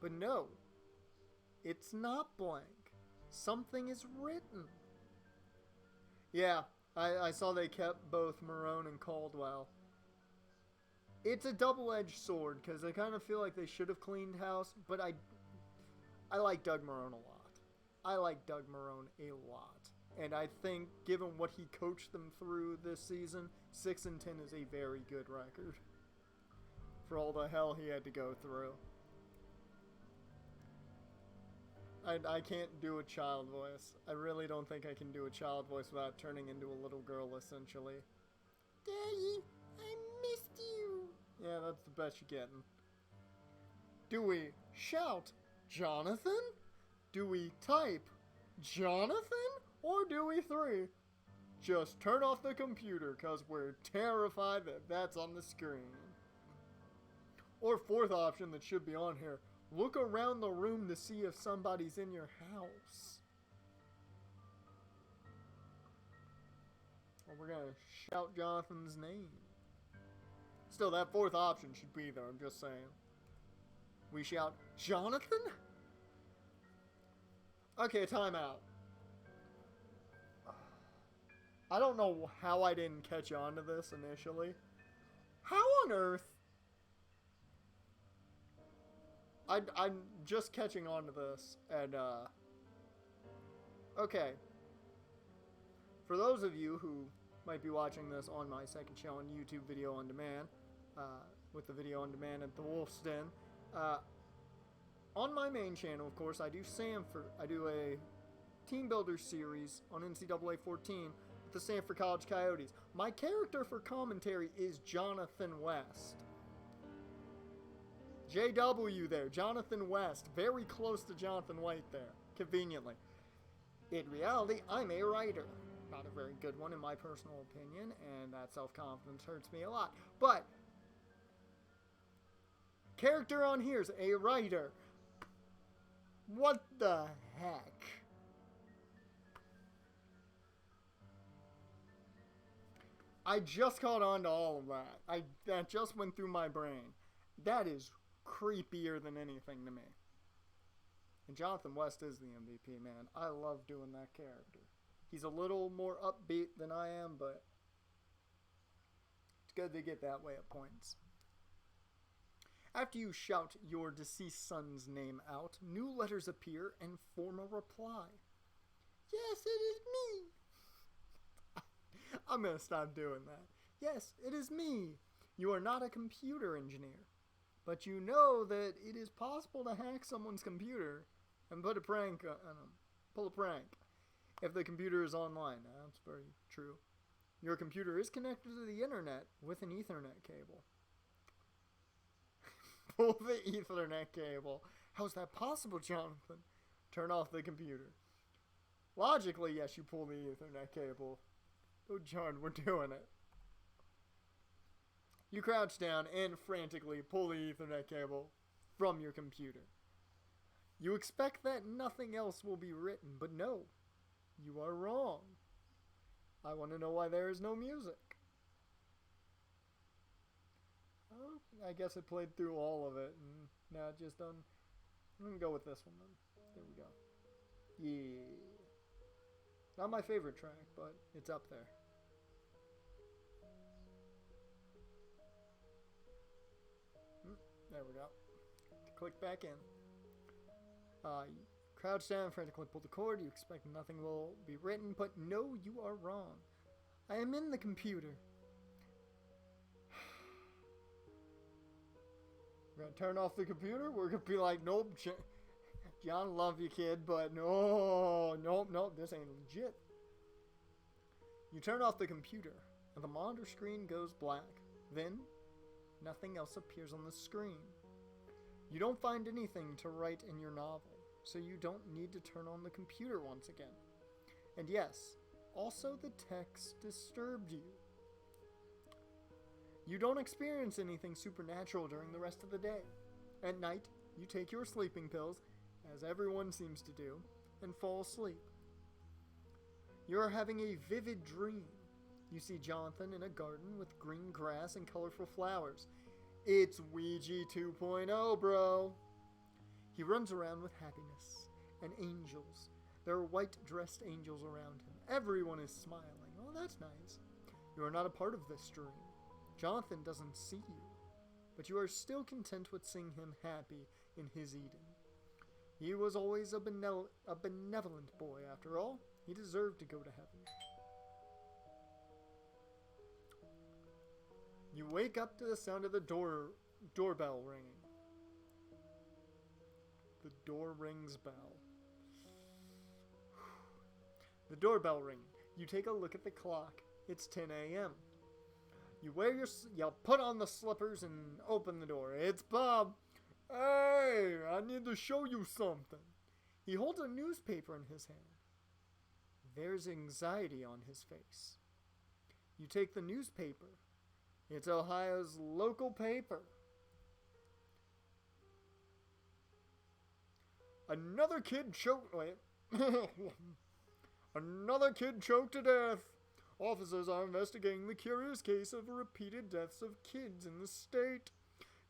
Speaker 2: But no, it's not blank. Something is written. Yeah, I saw they kept both Marone and Caldwell. It's a double-edged sword, because I kind of feel like they should have cleaned house, but I like Doug Marone a lot. I like Doug Marone a lot. And I think, given what he coached them through this season, 6-10 is a very good record. For all the hell he had to go through. I can't do a child voice. I really don't think I can do a child voice without turning into a little girl, essentially. Daddy, I missed you. Yeah, that's the best you're getting. Do we shout, Jonathan? Do we type, Jonathan? Or do we 3? Just turn off the computer, because we're terrified that that's on the screen. Or 4th option that should be on here. Look around the room to see if somebody's in your house. Or we're going to shout Jonathan's name. Still, that 4th option should be there, I'm just saying. We shout, Jonathan? Okay, timeout. I don't know how I didn't catch on to this initially. How on earth? I'm just catching on to this, and, okay. For those of you who might be watching this on my second channel on YouTube, Video On Demand, with the Video On Demand at the Wolf's Den, on my main channel, of course, I do a Team Builder series on NCAA 14 with the Sanford College Coyotes. My character for commentary is Jonathan West. JW there, Jonathan West, very close to Jonathan White there, conveniently. In reality, I'm a writer. Not a very good one in my personal opinion, and that self-confidence hurts me a lot. But, character on here's a writer. What the heck? I just caught on to all of that. That just went through my brain. That is creepier than anything to me. And Jonathan West is the MVP, man. I love doing that character. He's a little more upbeat than I am, but it's good to get that way at points. After you shout your deceased son's name out, new letters appear and form a reply. Yes, it is me. I'm going to stop doing that. Yes, it is me. You are not a computer engineer. But you know that it is possible to hack someone's computer and put a prank on them. Pull a prank. If the computer is online. That's very true. Your computer is connected to the internet with an Ethernet cable. Pull the Ethernet cable. How is that possible, Jonathan? Turn off the computer. Logically, yes, you pull the Ethernet cable. Oh, John, we're doing it. You crouch down and frantically pull the Ethernet cable from your computer. You expect that nothing else will be written, but no, you are wrong. I want to know why there is no music. Oh, I guess it played through all of it, and now it just done. I'm going to go with this one then. There we go. Yeah. Not my favorite track, but it's up there. There we go. Click back in. You crouch down and frantically pull the cord. You expect nothing will be written, but no, you are wrong. I am in the computer. We're gonna turn off the computer? We're gonna be like, nope, John, love you, kid, but nope, this ain't legit. You turn off the computer, and the monitor screen goes black. Then, nothing else appears on the screen. You don't find anything to write in your novel, so you don't need to turn on the computer once again. And yes, also the text disturbed you. You don't experience anything supernatural during the rest of the day. At night, you take your sleeping pills, as everyone seems to do, and fall asleep. You are having a vivid dream. You see Jonathan in a garden with green grass and colorful flowers. It's Ouija 2.0, bro. He runs around with happiness and angels. There are white-dressed angels around him. Everyone is smiling. Oh, that's nice. You are not a part of this dream. Jonathan doesn't see you, but you are still content with seeing him happy in his Eden. He was always a benevolent boy, after all. He deserved to go to heaven. You wake up to the sound of the doorbell ringing. The door rings bell. The doorbell ringing. You take a look at the clock. It's 10 a.m. You put on the slippers and open the door. It's Bob. Hey, I need to show you something. He holds a newspaper in his hand. There's anxiety on his face. You take the newspaper. It's Ohio's local paper. Another kid choked to death. Officers are investigating the curious case of repeated deaths of kids in the state.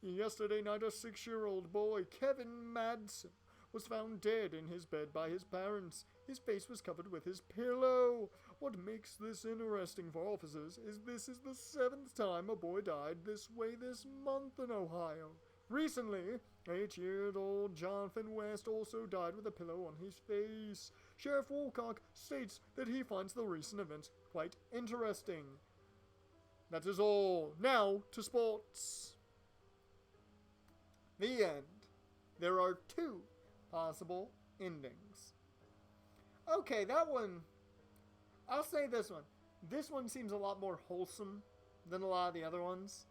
Speaker 2: Yesterday night, a 6-year-old boy, Kevin Madsen, was found dead in his bed by his parents. His face was covered with his pillow. What makes this interesting for officers is this is the 7th time a boy died this way this month in Ohio. Recently, 8-year-old Jonathan West also died with a pillow on his face. Sheriff Woolcock states that he finds the recent events quite interesting. That is all. Now to sports. The end. There are 2 possible endings. Okay, that one, I'll say this one. This one seems a lot more wholesome than a lot of the other ones.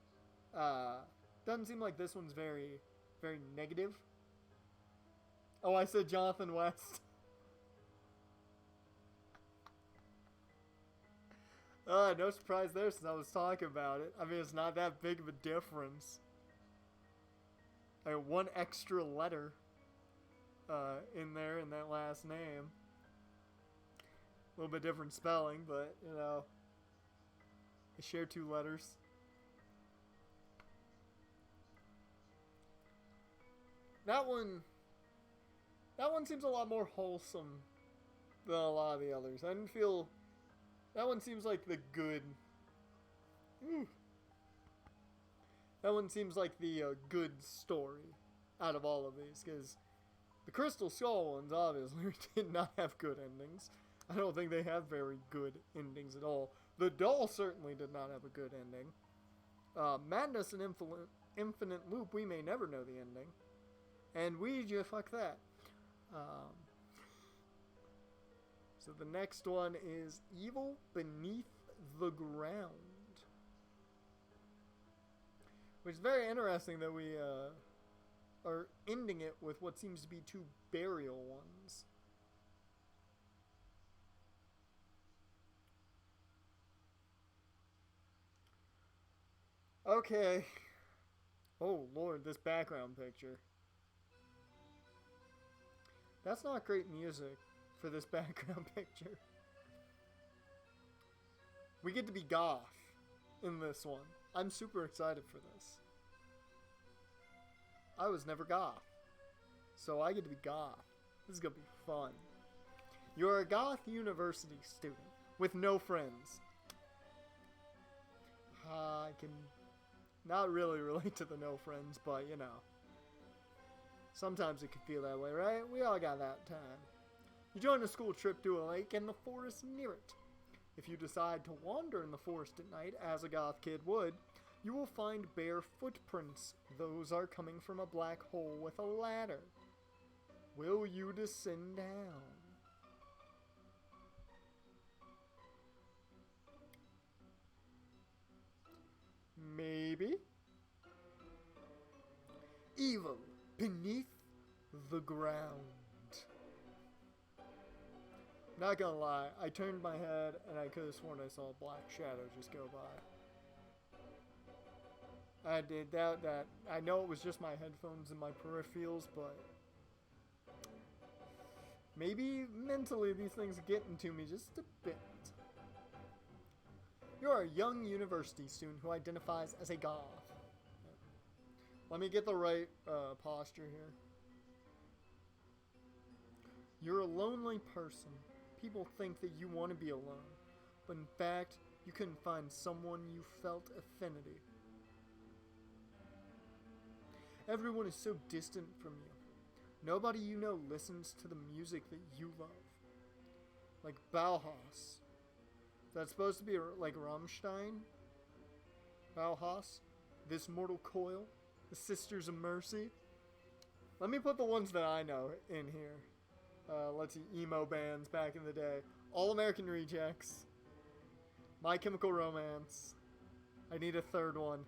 Speaker 2: Doesn't seem like this one's very, very negative. Oh, I said Jonathan West. No surprise there since I was talking about it. I mean, it's not that big of a difference. I got 1 extra letter in there in that last name. A little bit different spelling, but, you know, they share 2 letters. That one seems a lot more wholesome than a lot of the others. I didn't feel... That one seems like the good... That one seems like the good story out of all of these, because the Crystal Skull ones obviously did not have good endings. I don't think they have very good endings at all. The Doll certainly did not have a good ending. Madness and Infinite Loop, we may never know the ending. And Ouija, fuck that. So the next one is Evil Beneath the Ground. Which is very interesting that we are ending it with what seems to be 2 burial ones. Okay. Oh lord, this background picture. That's not great music for this background picture. We get to be goth in this one. I'm super excited for this. I was never goth, so I get to be goth. This is gonna be fun. You're a goth university student with no friends. I can not really relate to the no friends, but you know. Sometimes it can feel that way, right? We all got that time. You join a school trip to a lake and the forest near it. If you decide to wander in the forest at night, as a goth kid would, you will find bare footprints. Those are coming from a black hole with a ladder. Will you descend down? Maybe. Evil beneath the ground. Not gonna lie, I turned my head and I could have sworn I saw a black shadow just go by. I did that. I know it was just my headphones and my peripherals, but maybe mentally these things are getting to me just a bit. You're a young university student who identifies as a goth. Let me get the right posture here. You're a lonely person. People think that you want to be alone, but in fact, you couldn't find someone you felt affinity. Everyone is so distant from you. Nobody you know listens to the music that you love. Like Bauhaus. Is that supposed to be like Rammstein? Bauhaus? This Mortal Coil? The Sisters of Mercy? Let me put the ones that I know in here. Let's see, emo bands back in the day. All American Rejects. My Chemical Romance. I need a third one.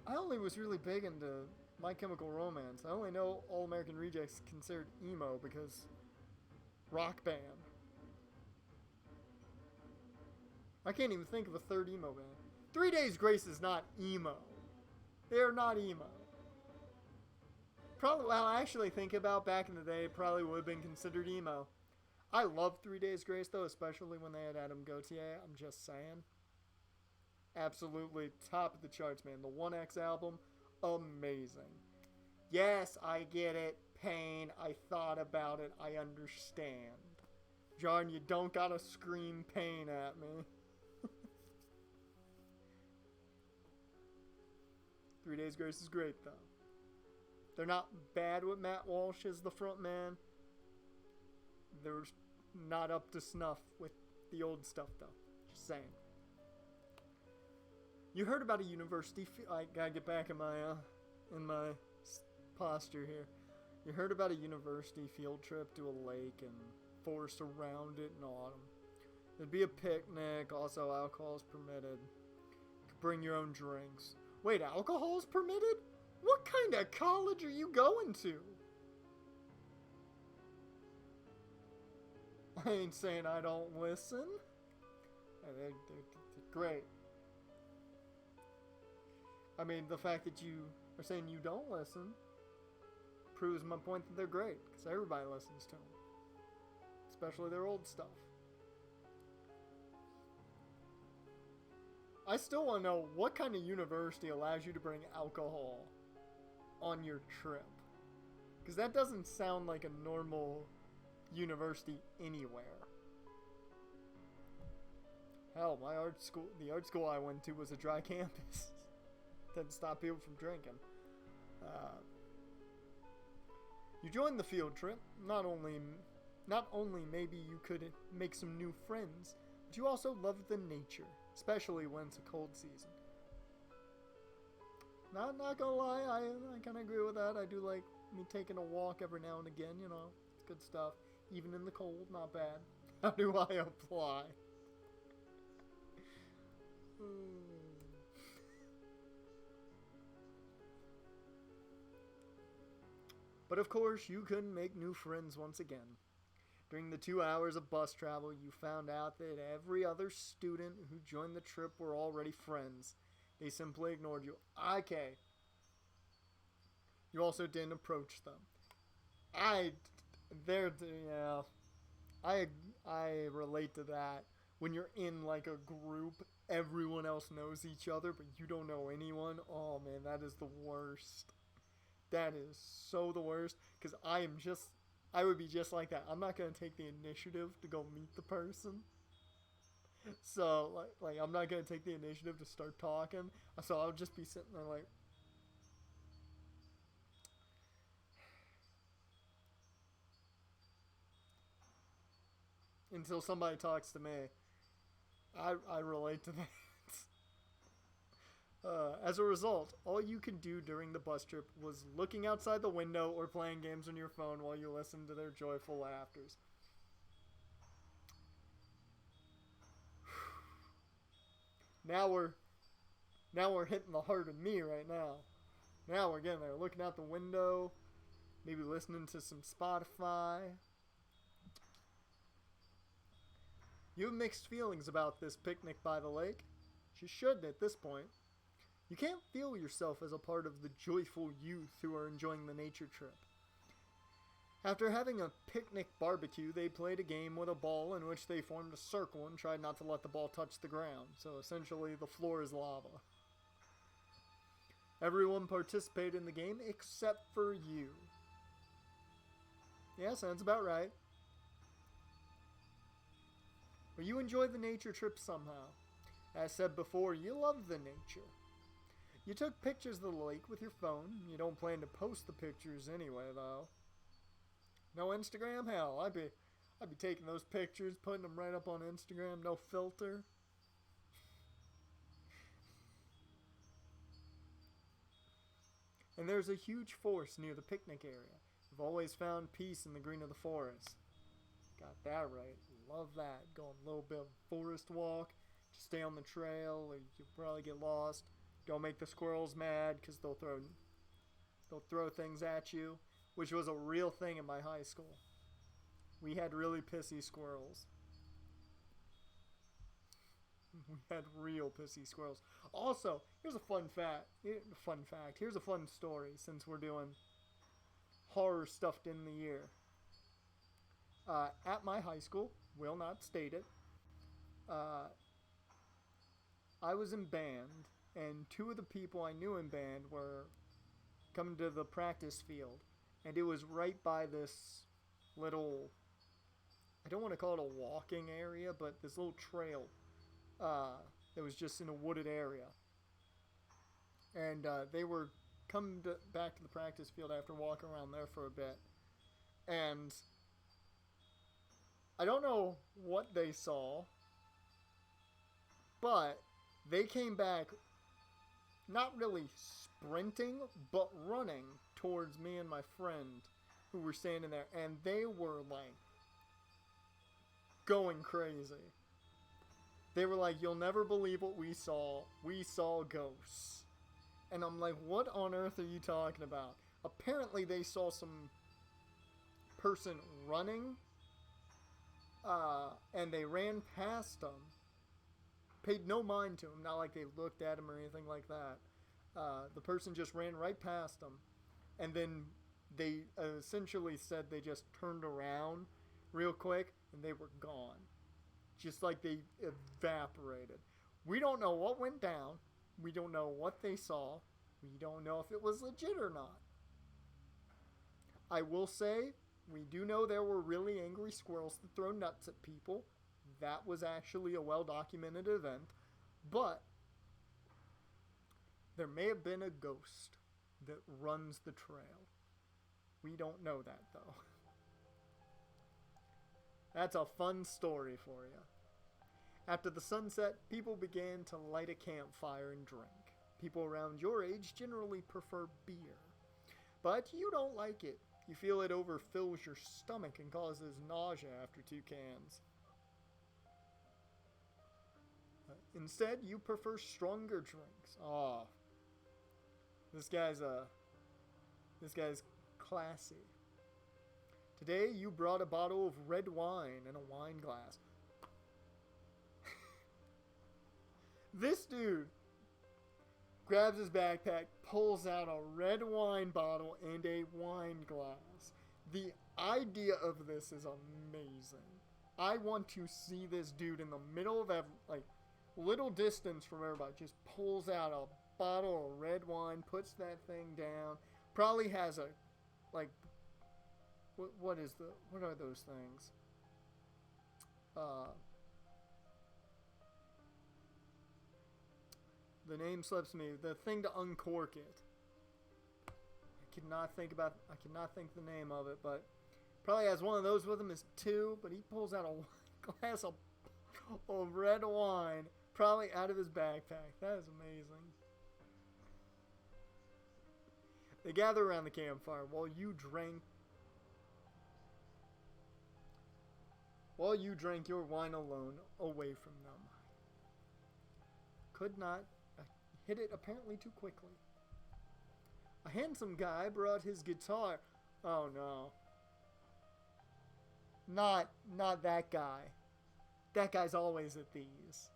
Speaker 2: I only was really big into My Chemical Romance. I only know All American Rejects considered emo because rock band. I can't even think of a third emo band. 3 Days Grace is not emo. They're not emo. Probably, well, actually think about back in the day, it probably would have been considered emo. I love 3 Days Grace though, especially when they had Adam Gautier. I'm just saying. Absolutely top of the charts, man. The 1X album, amazing. Yes, I get it. Pain. I thought about it. I understand. John, you don't gotta scream pain at me. 3 Days Grace is great, though. They're not bad with Matt Walsh as the front man. They're not up to snuff with the old stuff, though. Just saying. You heard about a university... I gotta get back in my posture here. You heard about a university field trip to a lake and forest around it in autumn. There'd be a picnic. Also, alcohol is permitted. You could bring your own drinks. Wait, alcohol is permitted? What kind of college are you going to? I ain't saying I don't listen. They're great. I mean, the fact that you are saying you don't listen proves my point that they're great, because everybody listens to them. Especially their old stuff. I still want to know what kind of university allows you to bring alcohol on your trip. Because that doesn't sound like a normal university anywhere. Hell, the art school I went to was a dry campus. Didn't stop people from drinking. You joined the field trip. Not only maybe you could make some new friends, but you also love the nature, especially when it's a cold season. Not gonna lie, I kind of agree with that. I do like me taking a walk every now and again, you know. It's good stuff. Even in the cold, not bad. How do I apply? But of course, you couldn't make new friends once again. During the 2 hours of bus travel, you found out that every other student who joined the trip were already friends. They simply ignored you. Okay. You also didn't approach them. I relate to that. When you're in like a group, everyone else knows each other, but you don't know anyone. Oh man, that is the worst. That is so the worst, because I would be just like that. I'm not going to take the initiative to go meet the person. So like I'm not gonna take the initiative to start talking. So I'll just be sitting there like, until somebody talks to me. I relate to that. As a result, all you could do during the bus trip was looking outside the window or playing games on your phone while you listened to their joyful laughters. Now we're hitting the heart of me right now. Now we're getting there, looking out the window, maybe listening to some Spotify. You have mixed feelings about this picnic by the lake. You should at this point. You can't feel yourself as a part of the joyful youth who are enjoying the nature trip. After having a picnic barbecue, they played a game with a ball in which they formed a circle and tried not to let the ball touch the ground, so essentially the floor is lava. Everyone participated in the game except for you. Yeah, sounds about right. But you enjoyed the nature trip somehow. As said before, you love the nature. You took pictures of the lake with your phone. You don't plan to post the pictures anyway, though. No Instagram? Hell, I'd be taking those pictures, putting them right up on Instagram, no filter. And there's a huge forest near the picnic area. You've always found peace in the green of the forest. Got that right. Love that. Go on a little bit of forest walk. Just stay on the trail, or you'll probably get lost. Don't make the squirrels mad, because they'll throw things at you, which was a real thing in my high school. We had really pissy squirrels. We had real pissy squirrels. Also, here's a fun fact. Here's a fun story, since we're doing horror stuffed in the year. At my high school, will not state it, I was in band, and two of the people I knew in band were coming to the practice field, and it was right by this little, I don't want to call it a walking area, but this little trail that was just in a wooded area. And they were coming back to the practice field after walking around there for a bit. And I don't know what they saw, but they came back not really sprinting, but running towards me and my friend who were standing there. And they were like going crazy. They were like, "You'll never believe what we saw. We saw ghosts." And I'm like, "What on earth are you talking about?" Apparently they saw some person running, and they ran past them. Paid no mind to him, not like they looked at him or anything like that. The person just ran right past them, and then they essentially said they just turned around real quick and they were gone. Just like they evaporated. We don't know what went down. We don't know what they saw. We don't know if it was legit or not. I will say, we do know there were really angry squirrels that throw nuts at people. That was actually a well-documented event. But there may have been a ghost that runs the trail. We don't know that, though. That's a fun story for you. After the sunset, people began to light a campfire and drink. People around your age generally prefer beer. But you don't like it. You feel it overfills your stomach and causes nausea after 2 cans. Instead, you prefer stronger drinks. Oh, this guy's classy. Today, you brought a bottle of red wine in a wine glass. This dude grabs his backpack, pulls out a red wine bottle and a wine glass. The idea of this is amazing. I want to see this dude in the middle of little distance from everybody, just pulls out a bottle of red wine, puts that thing down, probably has a, what are those things? The name slips me. The thing to uncork it. I cannot think the name of it, but probably has one of those with him as 2, but he pulls out a glass of red wine, probably out of his backpack. That is amazing. They gather around the campfire while you drank your wine alone, away from them. Could not hit it apparently too quickly. A handsome guy brought his guitar. Oh no. Not that guy. That guy's always at these.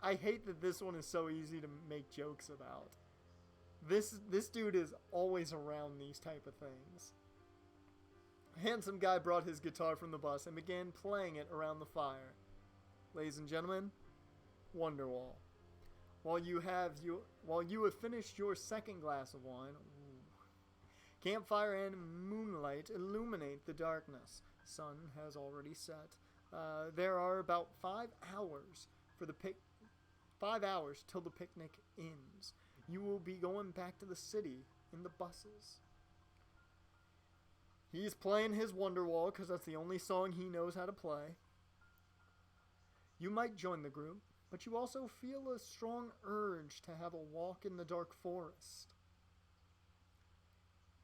Speaker 2: I hate that this one is so easy to make jokes about. This dude is always around these type of things. A handsome guy brought his guitar from the bus and began playing it around the fire. Ladies and gentlemen, Wonderwall. While you have finished your second glass of wine, campfire and moonlight illuminate the darkness. Sun has already set. There are about 5 hours till the picnic ends. You will be going back to the city in the buses. He's playing his Wonderwall because that's the only song he knows how to play. You might join the group, but you also feel a strong urge to have a walk in the dark forest.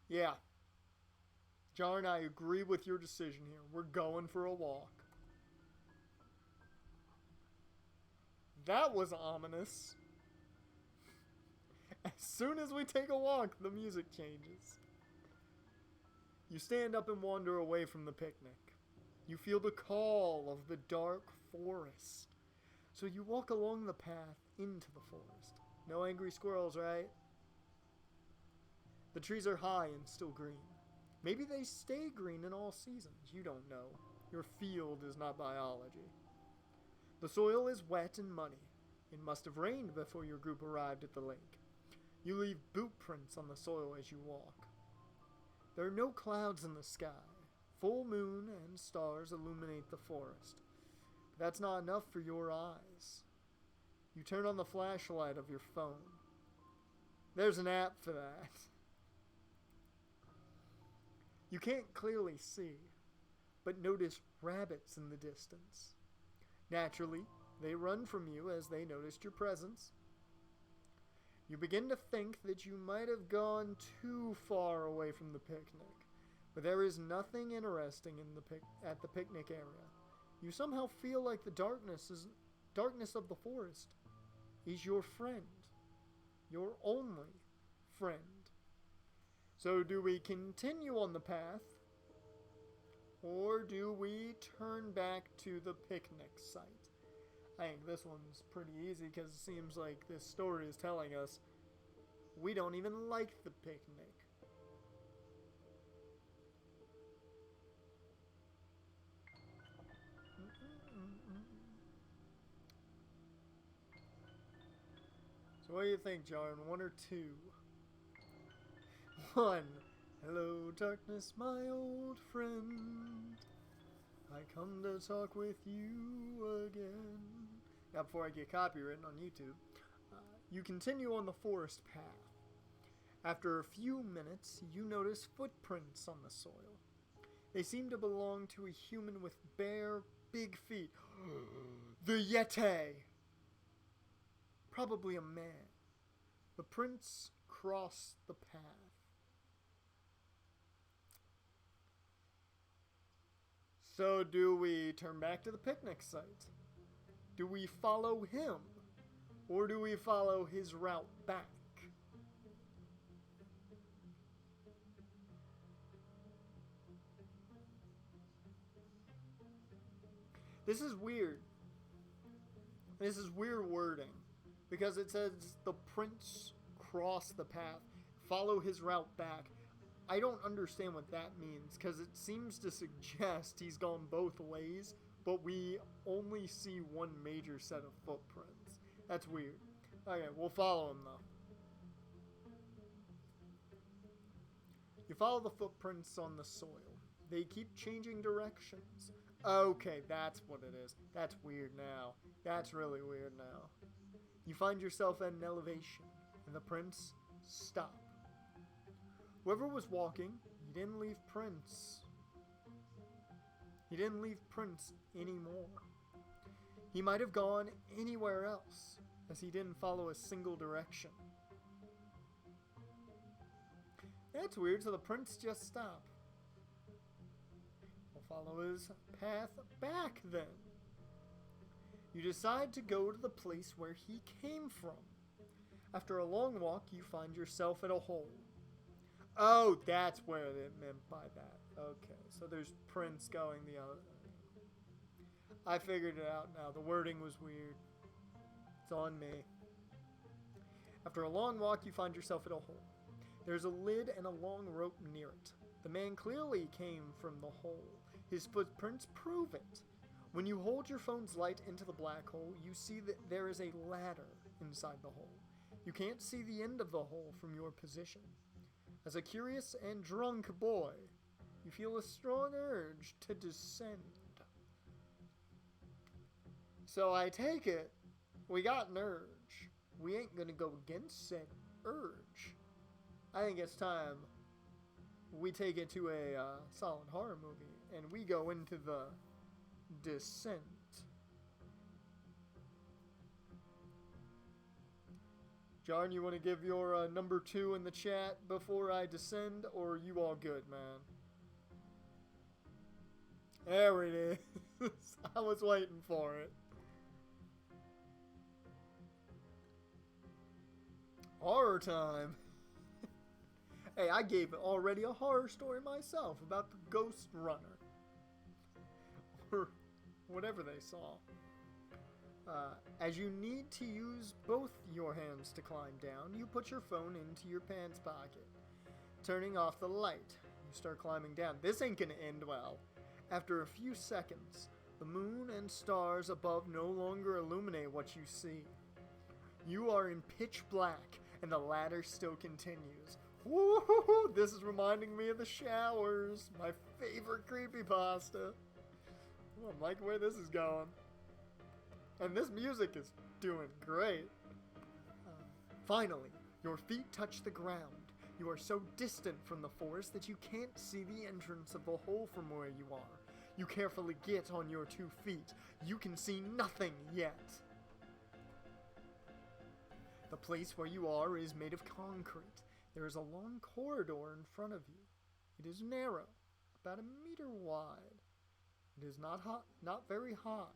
Speaker 2: Yeah. Jar and I agree with your decision here. We're going for a walk. That was ominous. As soon as we take a walk, the music changes. You stand up and wander away from the picnic. You feel the call of the dark forest. So you walk along the path into the forest. No angry squirrels, right? The trees are high and still green. Maybe they stay green in all seasons. You don't know. Your field is not biology. The soil is wet and muddy. It must have rained before your group arrived at the lake. You leave boot prints on the soil as you walk. There are no clouds in the sky. Full moon and stars illuminate the forest. But that's not enough for your eyes. You turn on the flashlight of your phone. There's an app for that. You can't clearly see, but notice rabbits in the distance. Naturally, they run from you as they noticed your presence. You begin to think that you might have gone too far away from the picnic, but there is nothing interesting at the picnic area. You somehow feel like the darkness of the forest is your friend, your only friend. So do we continue on the path, or do we turn back to the picnic site? I think this one's pretty easy because it seems like this story is telling us we don't even like the picnic. So what do you think, Jarn? 1 or 2? 1. Hello, darkness, my old friend. I come to talk with you again. Now, before I get copywritten on YouTube, you continue on the forest path. After a few minutes, you notice footprints on the soil. They seem to belong to a human with bare, big feet. The Yeti! Probably a man. The prints cross the path. So do we turn back to the picnic site? Do we follow him? Or do we follow his route back? This is weird. This is weird wording. Because it says the prints cross the path. Follow his route back. I don't understand what that means, because it seems to suggest he's gone both ways, but we only see one major set of footprints. That's weird. Okay, we'll follow him, though. You follow the footprints on the soil. They keep changing directions. Okay, that's what it is. That's weird now. That's really weird now. You find yourself at an elevation, and the prints stop. Whoever was walking, he didn't leave prints. He didn't leave prints anymore. He might have gone anywhere else, as he didn't follow a single direction. That's weird, so the prints just stop. We'll follow his path back then. You decide to go to the place where he came from. After a long walk, you find yourself at a hole. Oh, that's where it meant by that. Okay, so there's prints going the other. I figured it out now. The wording was weird. It's on me. After a long walk, you find yourself at a hole. There's a lid and a long rope near it. The man clearly came from the hole. His footprints prove it. When you hold your phone's light into the black hole, you see that there is a ladder inside the hole. You can't see the end of the hole from your position. As a curious and drunk boy, you feel a strong urge to descend. So I take it, we got an urge. We ain't gonna go against said urge. I think it's time we take it to a solid horror movie and we go into the descent. John, you want to give your number 2 in the chat before I descend, or are you all good, man? There it is. I was waiting for it. Horror time. Hey, I gave already a horror story myself about the ghost runner. Or whatever they saw. As you need to use both your hands to climb down, you put your phone into your pants pocket. Turning off the light, you start climbing down. This ain't gonna end well. After a few seconds, the moon and stars above no longer illuminate what you see. You are in pitch black, and the ladder still continues. Woo-hoo-hoo! This is reminding me of The Showers, my favorite creepypasta. Oh, I'm liking where this is going. And this music is doing great. Finally, your feet touch the ground. You are so distant from the forest that you can't see the entrance of the hole from where you are. You carefully get on your 2 feet. You can see nothing yet. The place where you are is made of concrete. There is a long corridor in front of you. It is narrow, about 1 meter wide. It is not very high.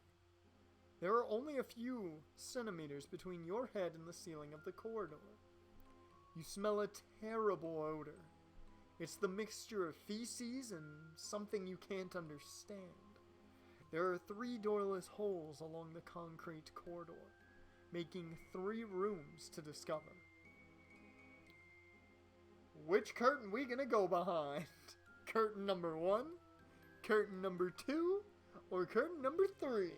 Speaker 2: There are only a few centimeters between your head and the ceiling of the corridor. You smell a terrible odor. It's the mixture of feces and something you can't understand. There are 3 doorless holes along the concrete corridor, making 3 rooms to discover. Which curtain we gonna go behind? Curtain number 1, curtain number 2, or curtain number 3?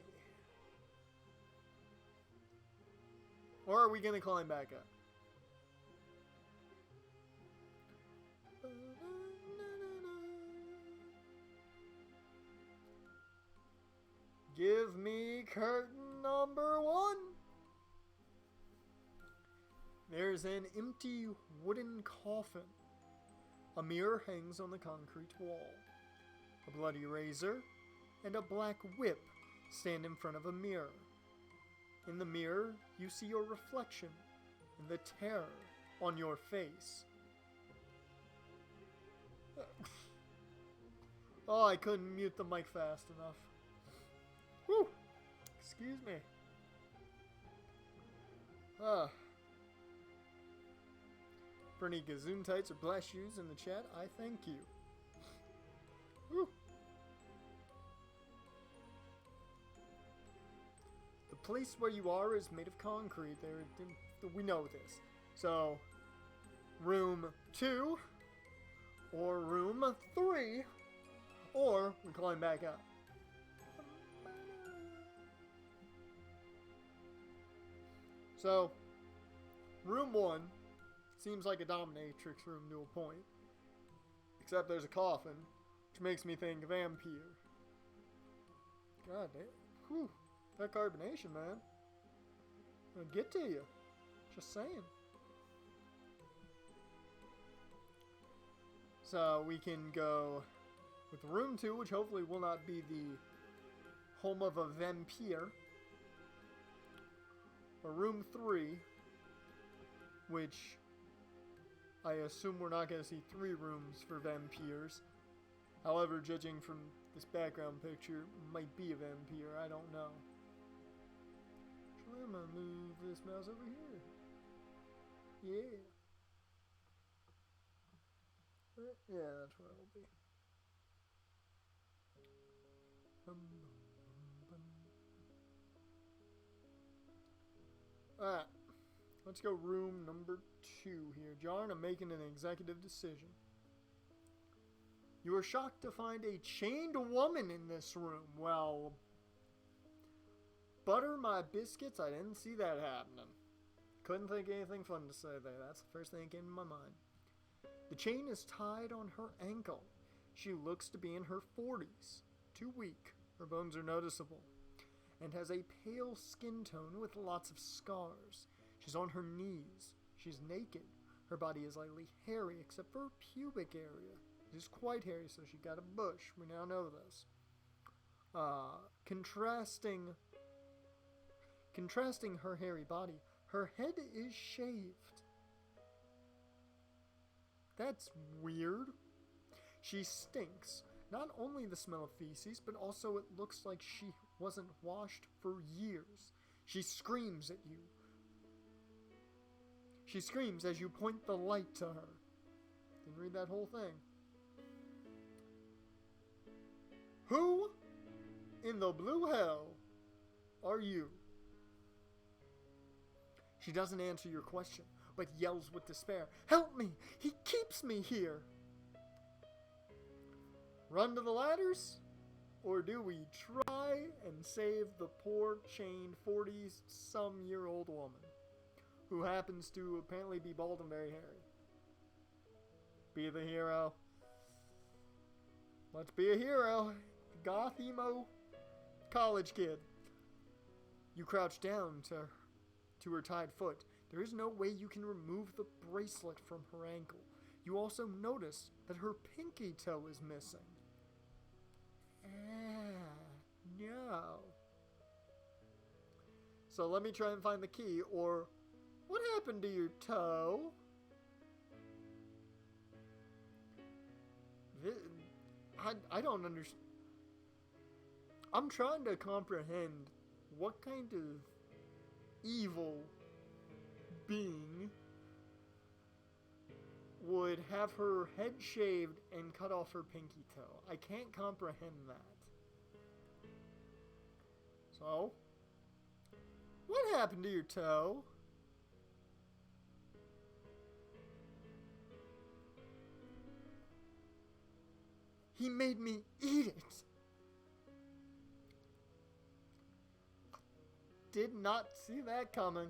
Speaker 2: Or are we gonna climb back up? Give me curtain number 1. There's an empty wooden coffin. A mirror hangs on the concrete wall. A bloody razor and a black whip stand in front of a mirror. In the mirror, you see your reflection and the terror on your face. Oh, I couldn't mute the mic fast enough. Whew! Excuse me. For any Gazoon-tights or blast shoes in the chat, I thank you. Whew. The place where you are is made of concrete. We know this. So, room 2, or room 3, or we climb back up. So, room 1 seems like a dominatrix room to a point. Except there's a coffin, which makes me think vampire. God damn. Whew. That carbonation, man. It'll get to you. Just saying. So we can go with room 2, which hopefully will not be the home of a vampire. Or room 3, which I assume we're not going to see 3 rooms for vampires. However, judging from this background picture, might be a vampire. I don't know. Actually, I'm going to move this mouse over here. Yeah. Yeah, that's where it'll be. Alright. Let's go room number 2 here. John, I'm making an executive decision. You are shocked to find a chained woman in this room. Well, butter my biscuits, I didn't see that happening. Couldn't think of anything fun to say there. That's the first thing that came to my mind. The chain is tied on her ankle. She looks to be in her 40s. Too weak. Her bones are noticeable. And has a pale skin tone with lots of scars. She's on her knees. She's naked. Her body is lightly hairy except for her pubic area. It is quite hairy, so she got a bush. We now know this. Contrasting her hairy body, her head is shaved. That's weird. She stinks. Not only the smell of feces, but also it looks like she wasn't washed for years. She screams at you. She screams as you point the light to her. Didn't read that whole thing. Who in the blue hell are you? She doesn't answer your question, but yells with despair. Help me! He keeps me here! Run to the ladders? Or do we try and save the poor chained 40-some-year-old woman who happens to apparently be bald and very hairy? Be the hero. Let's be a hero. Goth emo college kid. You crouch down to her tied foot. There is no way you can remove the bracelet from her ankle. You also notice that her pinky toe is missing. No. So let me try and find the key, or what happened to your toe? I don't understand. I'm trying to comprehend what kind of evil being would have her head shaved and cut off her pinky toe. I can't comprehend that. So, what happened to your toe? He made me eat it. Did not see that coming.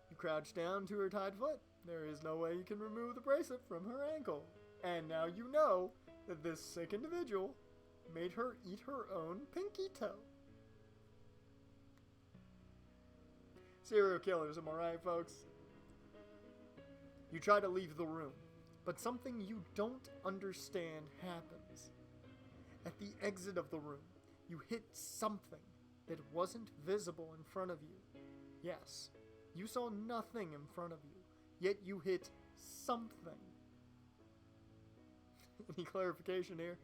Speaker 2: You crouch down to her tied foot. There is no way you can remove the bracelet from her ankle. And now you know that this sick individual made her eat her own pinky toe. Serial killers, am I right, folks? You try to leave the room, but something you don't understand happens. At the exit of the room, you hit something that wasn't visible in front of you. Yes, you saw nothing in front of you, yet you hit something. Any clarification here?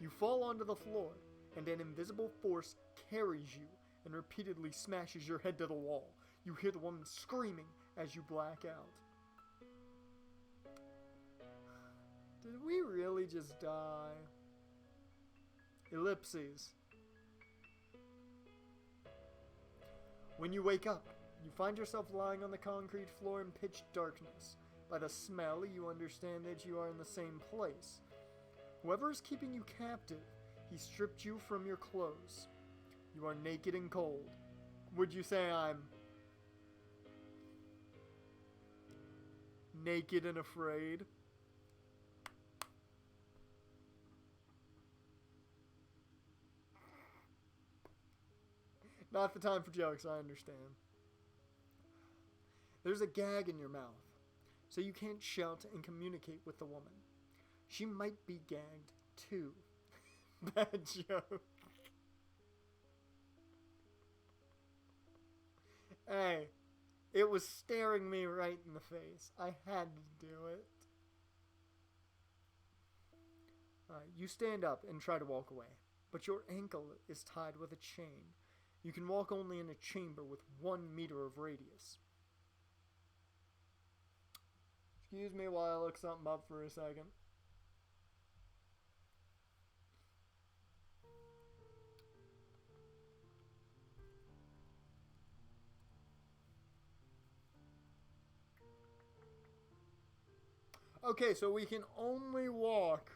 Speaker 2: You fall onto the floor, and an invisible force carries you and repeatedly smashes your head to the wall. You hear the woman screaming as you black out. Did we really just die? Ellipses. When you wake up, you find yourself lying on the concrete floor in pitch darkness. By the smell, you understand that you are in the same place. Whoever is keeping you captive, he stripped you from your clothes. You are naked and cold. Would you say I'm naked and afraid? Not the time for jokes, I understand. There's a gag in your mouth, so you can't shout and communicate with the woman. She might be gagged, too. Bad joke. Hey, it was staring me right in the face. I had to do it. You stand up and try to walk away, but your ankle is tied with a chain. You can walk only in a chamber with 1 meter of radius. Excuse me while I look something up for a second. Okay, so we can only walk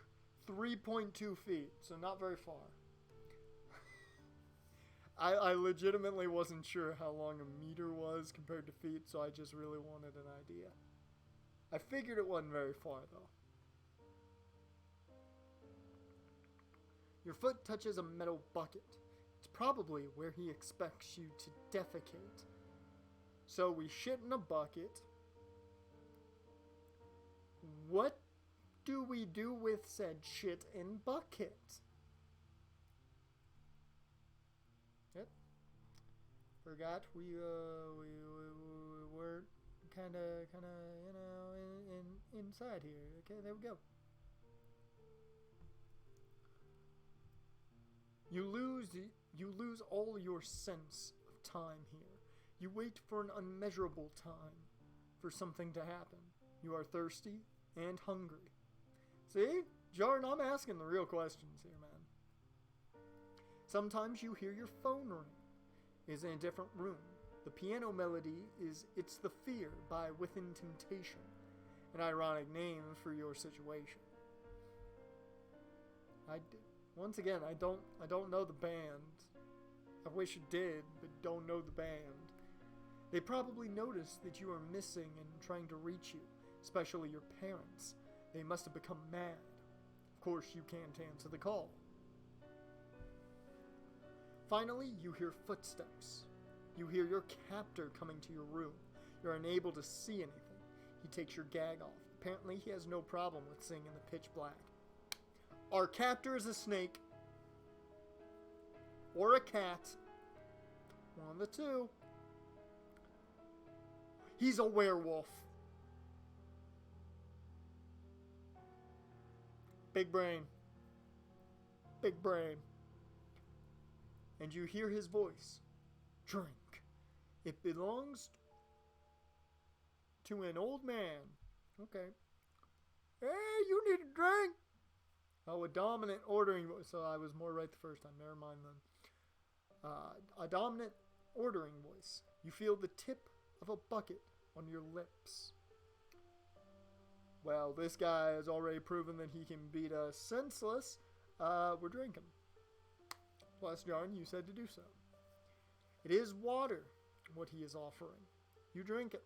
Speaker 2: 3.2 feet, so not very far. I legitimately wasn't sure how long a meter was compared to feet, so I just really wanted an idea. I figured it wasn't very far, though. Your foot touches a metal bucket. It's probably where he expects you to defecate. So we shit in a bucket. What do we do with said shit in bucket? Yep. Forgot we were kind of, you know, inside here. Okay, there we go. You lose all your sense of time here. You wait for an unmeasurable time for something to happen. You are thirsty and hungry. See? Jordan, I'm asking the real questions here, man. Sometimes you hear your phone ring. It's in a different room. The piano melody is It's the Fear by Within Temptation, an ironic name for your situation. Once again, I don't know the band. I wish I did, but don't know the band. They probably noticed that you are missing and trying to reach you, especially your parents. They must have become mad. Of course, you can't answer the call. Finally, you hear footsteps. You hear your captor coming to your room. You're unable to see anything. He takes your gag off. Apparently, he has no problem with seeing in the pitch black. Our captor is a snake. Or a cat. One of the two. He's a werewolf. Big brain. Big brain. And you hear his voice. Drink. It belongs to an old man. Okay. Hey, you need a drink. Oh, a dominant ordering voice. So I was more right the first time. Never mind then. A dominant ordering voice. You feel the tip of a bucket on your lips. Well, this guy has already proven that he can beat us senseless. We're drinking. Plus, John, you said to do so. It is water, what he is offering. You drink it.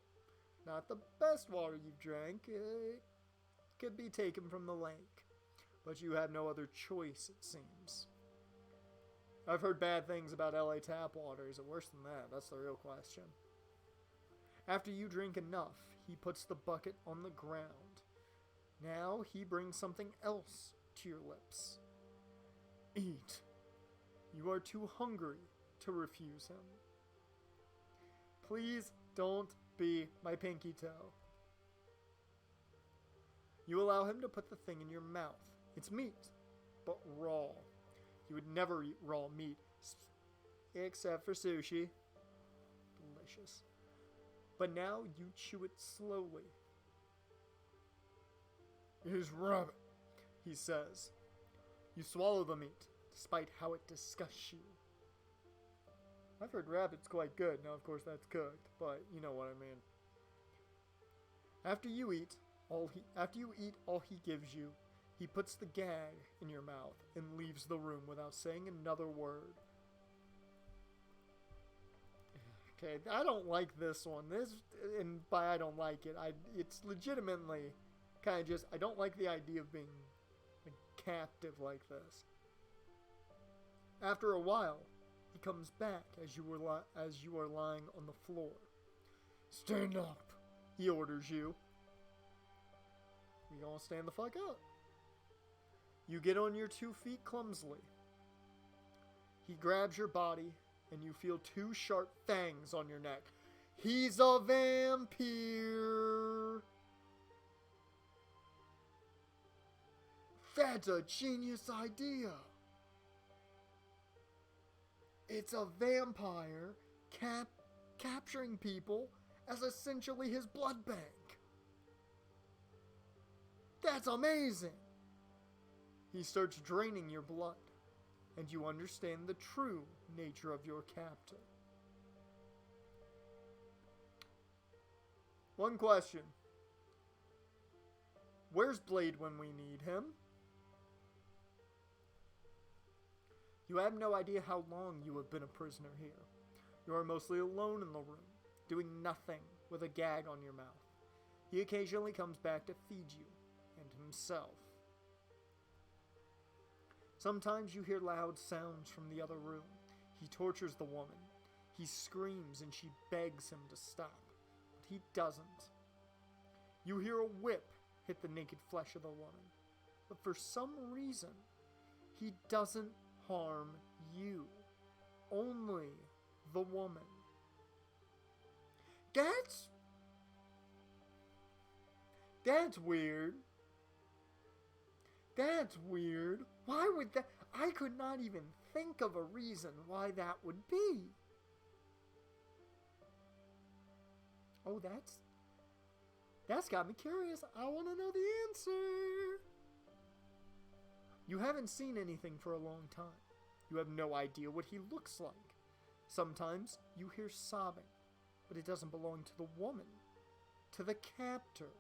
Speaker 2: Not the best water you've drank. It could be taken from the lake. But you have no other choice, it seems. I've heard bad things about LA tap water. Is it worse than that? That's the real question. After you drink enough, he puts the bucket on the ground. Now he brings something else to your lips. Eat. You are too hungry to refuse him. Please don't be my pinky toe. You allow him to put the thing in your mouth. It's meat, but raw. You would never eat raw meat, except for sushi. Delicious. But now you chew it slowly. It is rabbit, he says. You swallow the meat, despite how it disgusts you. I've heard rabbit's quite good. Now, of course, that's cooked, but you know what I mean. After you eat all he gives you, he puts the gag in your mouth and leaves the room without saying another word. Okay, I don't like this one. And by I don't like it, it's legitimately kind of just, I don't like the idea of being a captive like this. After a while, He comes back as you are lying on the floor. Stand up, he orders you. You gonna stand the fuck up. You get on your 2 feet clumsily. He grabs your body, and you feel 2 sharp fangs on your neck. He's a vampire! That's a genius idea! It's a vampire capturing people as essentially his blood bank. That's amazing! He starts draining your blood, and you understand the true nature of your captor. One question. Where's Blade when we need him? You have no idea how long you have been a prisoner here. You are mostly alone in the room, doing nothing with a gag on your mouth. He occasionally comes back to feed you and himself. Sometimes you hear loud sounds from the other room. He tortures the woman. He screams and she begs him to stop, but he doesn't. You hear a whip hit the naked flesh of the woman, but for some reason, he doesn't harm you, only the woman. That's weird. That's weird. Why would that? I could not even think of a reason why that would be. Oh, that's got me curious. I want to know the answer. You haven't seen anything for a long time. You have no idea what he looks like. Sometimes you hear sobbing, but it doesn't belong to the woman, to the captor.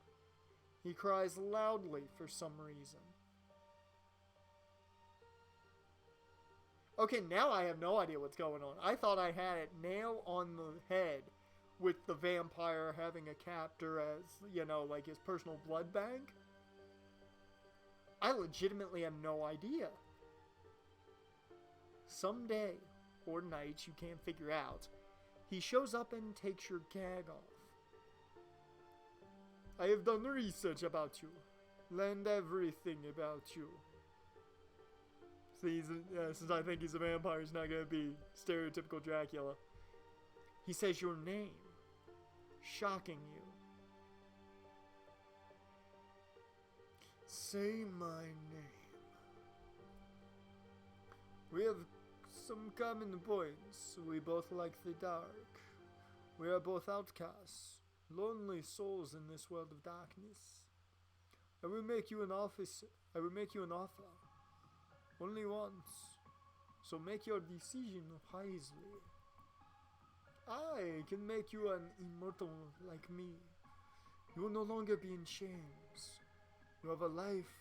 Speaker 2: He cries loudly for some reason. Okay, now I have no idea what's going on. I thought I had it nail on the head with the vampire having a captor as, you know, like his personal blood bank. I legitimately have no idea. Some day or night you can't figure out, he shows up and takes your gag off. I have done research about you. Learned everything about you. Since I think he's a vampire, he's not going to be stereotypical Dracula. He says your name, shocking you. Say my name. We have some common points. We both like the dark. We are both outcasts, lonely souls in this world of darkness. I will make you an offer. Only once. So make your decision wisely. I can make you an immortal like me. You will no longer be in chains. You have a life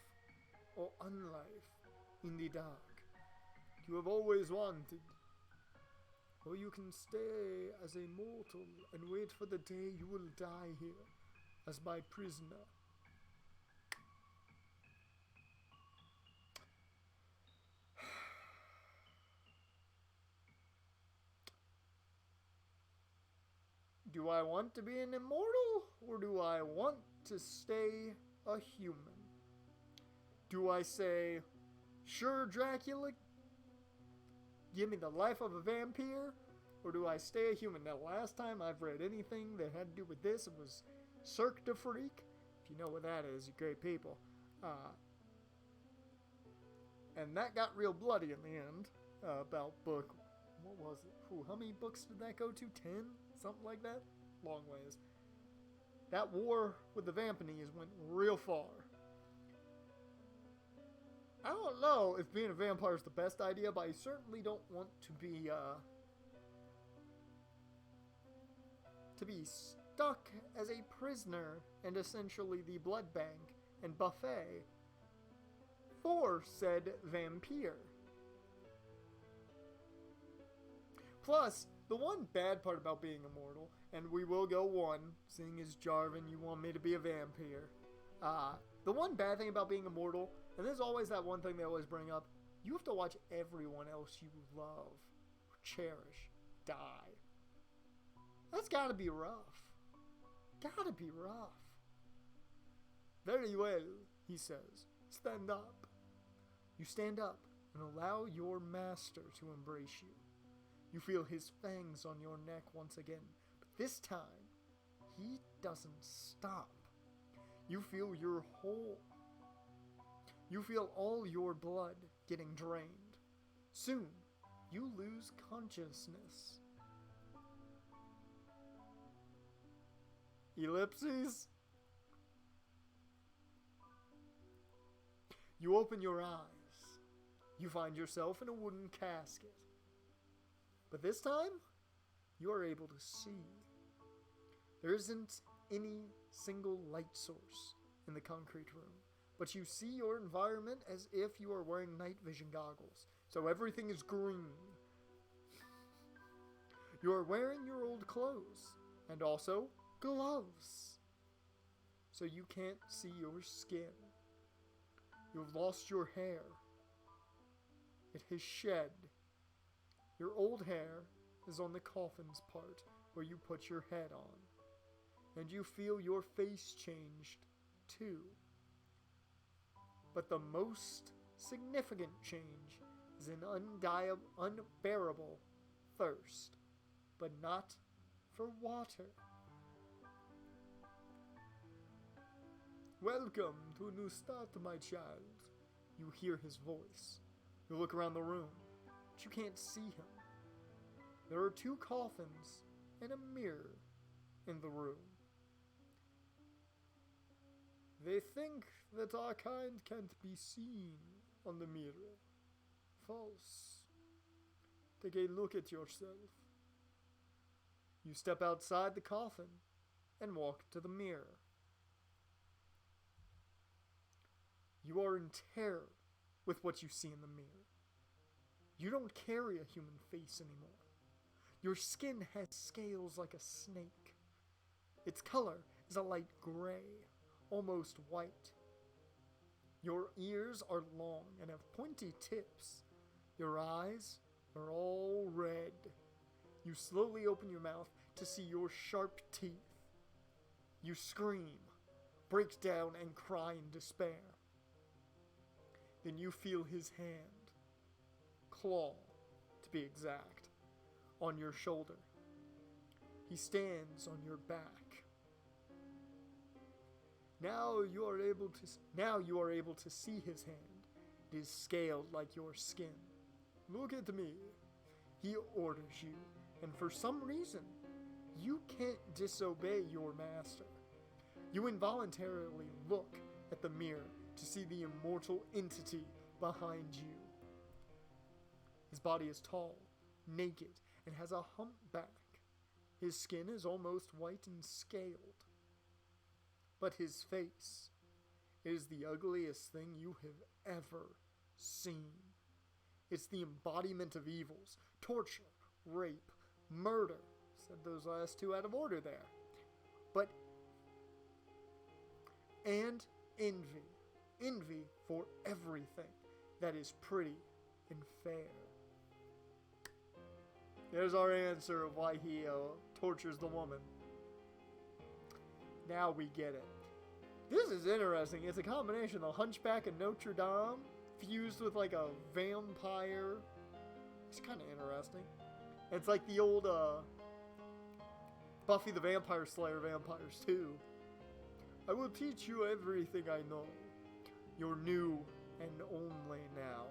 Speaker 2: or unlife in the dark. You have always wanted. Or you can stay as a mortal and wait for the day you will die here as my prisoner. Do I want to be an immortal, or do I want to stay a human? Do I say, sure, Dracula, give me the life of a vampire, or do I stay a human? Now, last time I've read anything that had to do with this, it was Cirque du Freak. If you know what that is, you great people. And that got real bloody in the end, about book, what was it? How many books did that go to? 10? Something like that? Long ways. That war with the Vampanese went real far. I don't know if being a vampire is the best idea, but I certainly don't want to be stuck as a prisoner and essentially the blood bank and buffet for said vampire. Plus, the one bad part about being immortal, and we will go one, seeing as Jarvan, you want me to be a vampire. The one bad thing about being immortal, and there's always that one thing they always bring up, you have to watch everyone else you love cherish die. That's gotta be rough. Gotta be rough. Very well, he says. Stand up. You stand up and allow your master to embrace you. You feel his fangs on your neck once again, but this time, he doesn't stop. You feel you feel all your blood getting drained. Soon, you lose consciousness. Ellipses? You open your eyes. You find yourself in a wooden casket. But this time, you are able to see. There isn't any single light source in the concrete room, but you see your environment as if you are wearing night vision goggles, so everything is green. You are wearing your old clothes, and also gloves, so you can't see your skin. You have lost your hair. It has shed. Your old hair is on the coffin's part where you put your head on, and you feel your face changed too. But the most significant change is an unbearable thirst, but not for water. Welcome to a new start, my child. You hear his voice. You look around the room, but you can't see him. There are 2 coffins and a mirror in the room. They think that our kind can't be seen on the mirror. False. Take a look at yourself. You step outside the coffin and walk to the mirror. You are in terror with what you see in the mirror. You don't carry a human face anymore. Your skin has scales like a snake. Its color is a light gray, almost white. Your ears are long and have pointy tips. Your eyes are all red. You slowly open your mouth to see your sharp teeth. You scream, break down, and cry in despair. Then you feel his hand, claw to be exact, on your shoulder. He stands on your back. Now you are able to see his hand. It is scaled like your skin. Look at me. He orders you, and for some reason, you can't disobey your master. You involuntarily look at the mirror to see the immortal entity behind you. His body is tall, naked, and has a humpback. His skin is almost white and scaled. But his face is the ugliest thing you have ever seen. It's the embodiment of evils: torture, rape, murder. Said those last 2 out of order there. And envy. Envy for everything that is pretty and fair. There's our answer of why he tortures the woman. Now we get it. This is interesting. It's a combination of the Hunchback of Notre Dame fused with like a vampire. It's kind of interesting. It's like the old Buffy the Vampire Slayer vampires too. I will teach you everything I know. You're new and only now,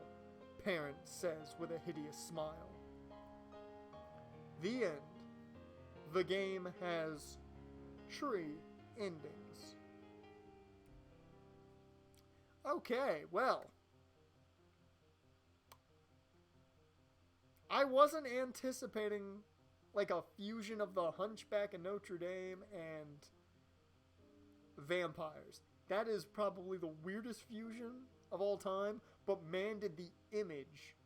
Speaker 2: parent says with a hideous smile. The end. The game has 3 endings. Okay, well. I wasn't anticipating like a fusion of the Hunchback of Notre Dame and vampires. That is probably the weirdest fusion of all time, but man, did the image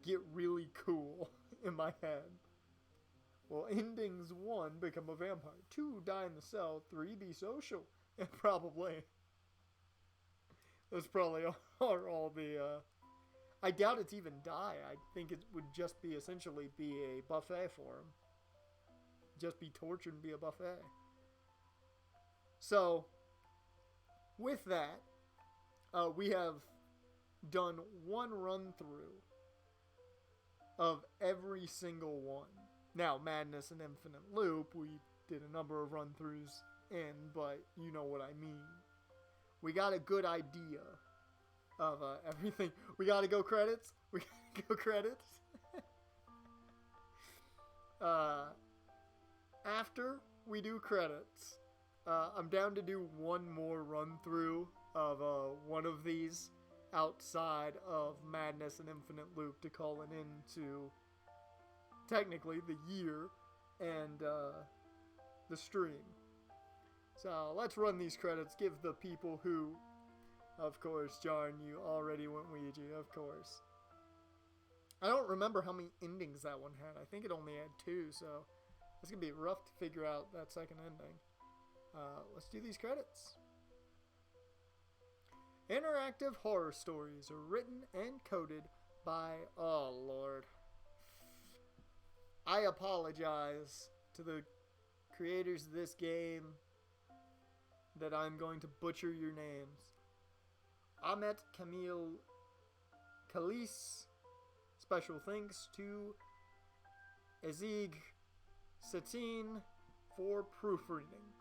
Speaker 2: get really cool in my head. Well, endings: 1, become a vampire. 2, die in the cell. 3, be social. And probably. Those probably are all the... I doubt it's even die. I think it would just be essentially be a buffet for him. Just be tortured and be a buffet. So, with that, we have done one run through of every single one. Now, Madness and Infinite Loop, we did a number of run throughs in, but you know what I mean. We got a good idea of everything. We gotta go credits. We gotta go credits. After we do credits, I'm down to do one more run through of one of these outside of Madness and Infinite Loop to call it into technically the year and the stream. So let's run these credits. Give the people who, of course, Jarn, you already went Ouija, of course. I don't remember how many endings that one had. I think it only had 2, so it's going to be rough to figure out that second ending. Let's do these credits. Interactive horror stories are written and coded by, oh lord, I apologize to the creators of this game that I'm going to butcher your names. Ahmet Kamil Kalis. Special thanks to Ezig Satine for proofreading.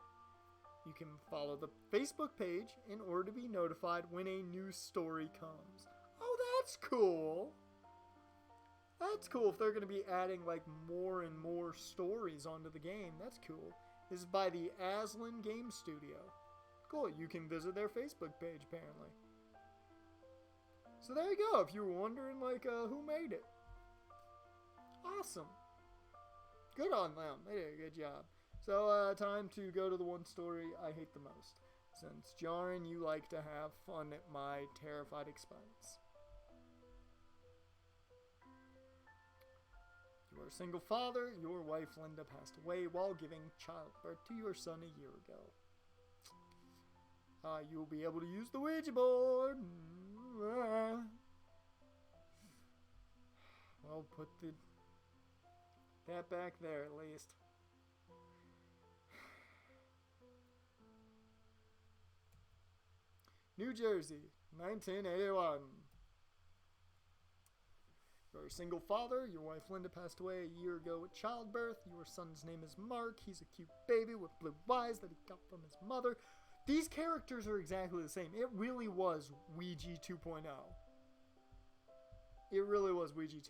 Speaker 2: You can follow the Facebook page in order to be notified when a new story comes. Oh, that's cool. That's cool if they're going to be adding like more and more stories onto the game. That's cool. This is by the Aslan Game Studio. Cool, you can visit their Facebook page apparently. So there you go, if you were wondering like who made it. Awesome. Good on them. They did a good job. So time to go to the one story I hate the most. Since Jarn, you like to have fun at my terrified expense. You are a single father. Your wife Linda passed away while giving childbirth to your son a year ago. You will be able to use the Ouija board. Well, put that back there at least. New Jersey, 1981. You're a single father. Your wife Linda passed away a year ago at childbirth. Your son's name is Mark. He's a cute baby with blue eyes that he got from his mother. These characters are exactly the same. It really was Ouija 2.0. It really was Ouija 2.0.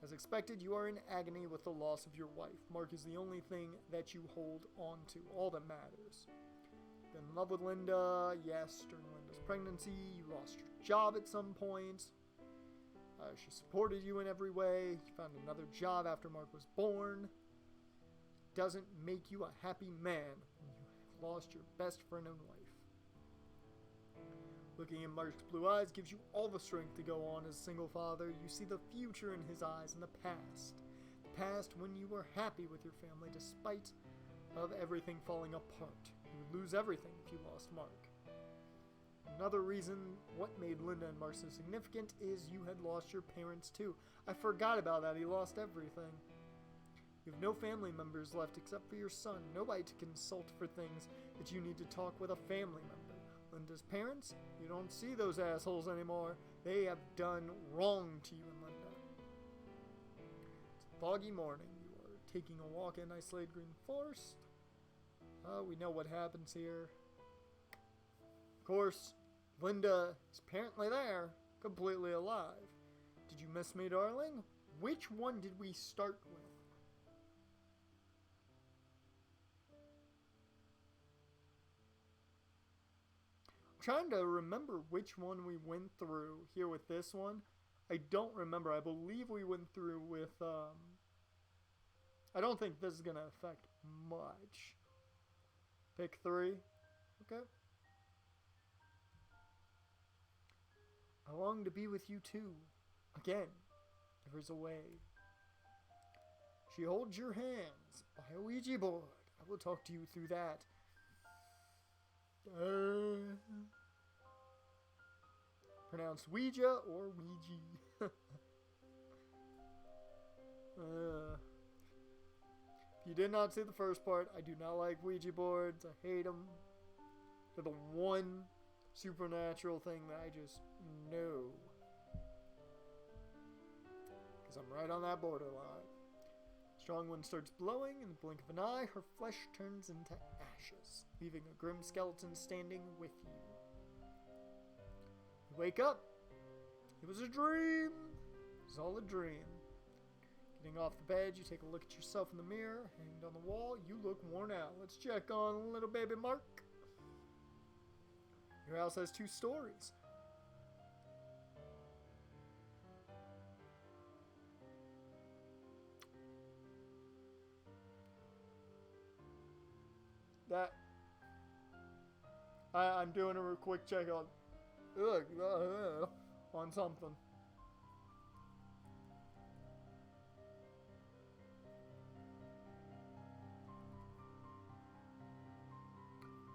Speaker 2: As expected, you are in agony with the loss of your wife. Mark is the only thing that you hold on to, all that matters. Been in love with Linda, yes, during Linda's pregnancy. You lost your job at some point. She supported you in every way. You found another job after Mark was born. Doesn't make you a happy man when you have lost your best friend and wife. Looking in Mark's blue eyes gives you all the strength to go on as a single father. You see the future in his eyes and the past. The past when you were happy with your family despite of everything falling apart. You would lose everything if you lost Mark. Another reason what made Linda and Mark so significant is you had lost your parents too. I forgot about that. He lost everything. You have no family members left except for your son. Nobody to consult for things that you need to talk with a family member. Linda's parents, you don't see those assholes anymore. They have done wrong to you and Linda. It's a foggy morning. You are taking a walk in isolated green forest. We know what happens here. Of course, Linda is apparently there, completely alive. Did you miss me, darling? Which one did we start with? I'm trying to remember which one we went through here with this one. I don't remember. I believe we went through with, I don't think this is going to affect much. Pick 3. Okay. I long to be with you too. Again, there is a way. She holds your hands by a Ouija board. I will talk to you through that. Pronounced Ouija or Ouija. If you did not see the first part, I do not like Ouija boards. I hate them. They're the one supernatural thing that I just know. Because I'm right on that borderline. Strong One starts blowing. In the blink of an eye, her flesh turns into ashes, leaving a grim skeleton standing with you. You wake up. It was a dream. It was all a dream. Getting off the bed, you take a look at yourself in the mirror. Hanged on the wall, you look worn out. Let's check on little baby Mark. Your house has 2 stories. I'm doing a real quick check on something.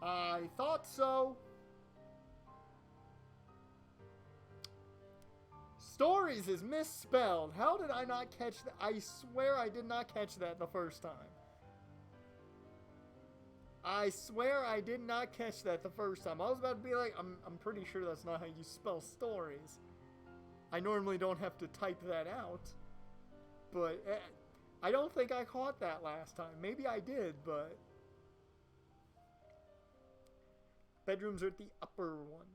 Speaker 2: I thought so. Stories is misspelled. How did I not catch that? I swear I did not catch that the first time. I swear I did not catch that the first time. I was about to be like, I'm pretty sure that's not how you spell stories. I normally don't have to type that out. But I don't think I caught that last time. Maybe I did, but... Bedrooms are at the upper one.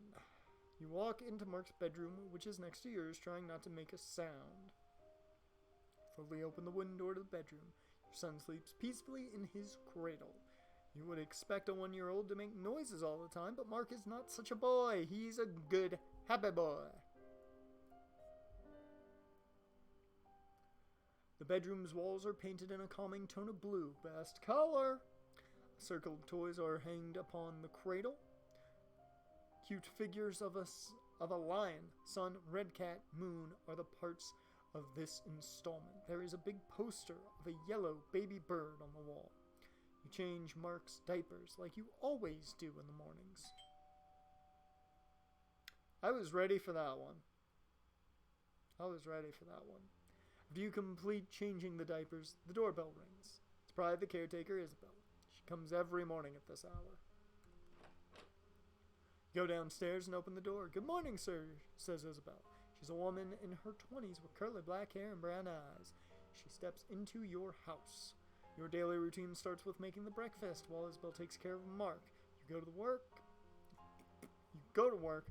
Speaker 2: You walk into Mark's bedroom, which is next to yours, trying not to make a sound. Slowly open the wooden door to the bedroom. Your son sleeps peacefully in his cradle. You would expect a 1-year-old to make noises all the time, but Mark is not such a boy. He's a good, happy boy. The bedroom's walls are painted in a calming tone of blue. Best color. A circle of toys are hanged upon the cradle. Cute figures of a lion, sun, red cat, moon are the parts of this installment. There is a big poster of a yellow baby bird on the wall. You change Mark's diapers like you always do in the mornings. I was ready for that one. After you complete changing the diapers, the doorbell rings. It's probably the caretaker, Isabel. She comes every morning at this hour. Go downstairs and open the door. Good morning, sir, says Isabel. She's a woman in her 20s with curly black hair and brown eyes. She steps into your house. Your daily routine starts with making the breakfast while Isabel takes care of Mark. You go to work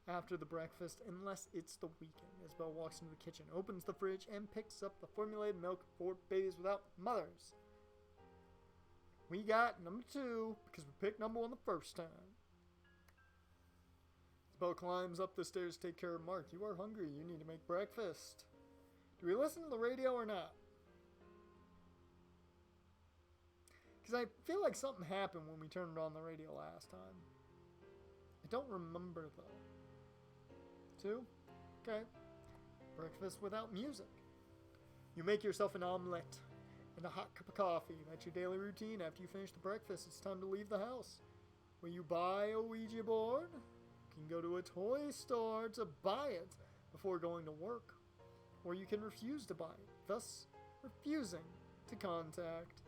Speaker 2: after the breakfast unless it's the weekend. Isabel walks into the kitchen, opens the fridge, and picks up the formulated milk for babies without mothers. We got number 2 because we picked number 1 the first time. Isabel climbs up the stairs to take care of Mark. You are hungry. You need to make breakfast. Do we listen to the radio or not? Because I feel like something happened when we turned on the radio last time. I don't remember, though. 2? Okay. Breakfast without music. You make yourself an omelette and a hot cup of coffee. That's your daily routine. After you finish the breakfast, it's time to leave the house. Will you buy a Ouija board? You can go to a toy store to buy it before going to work. Or you can refuse to buy it, thus refusing to contact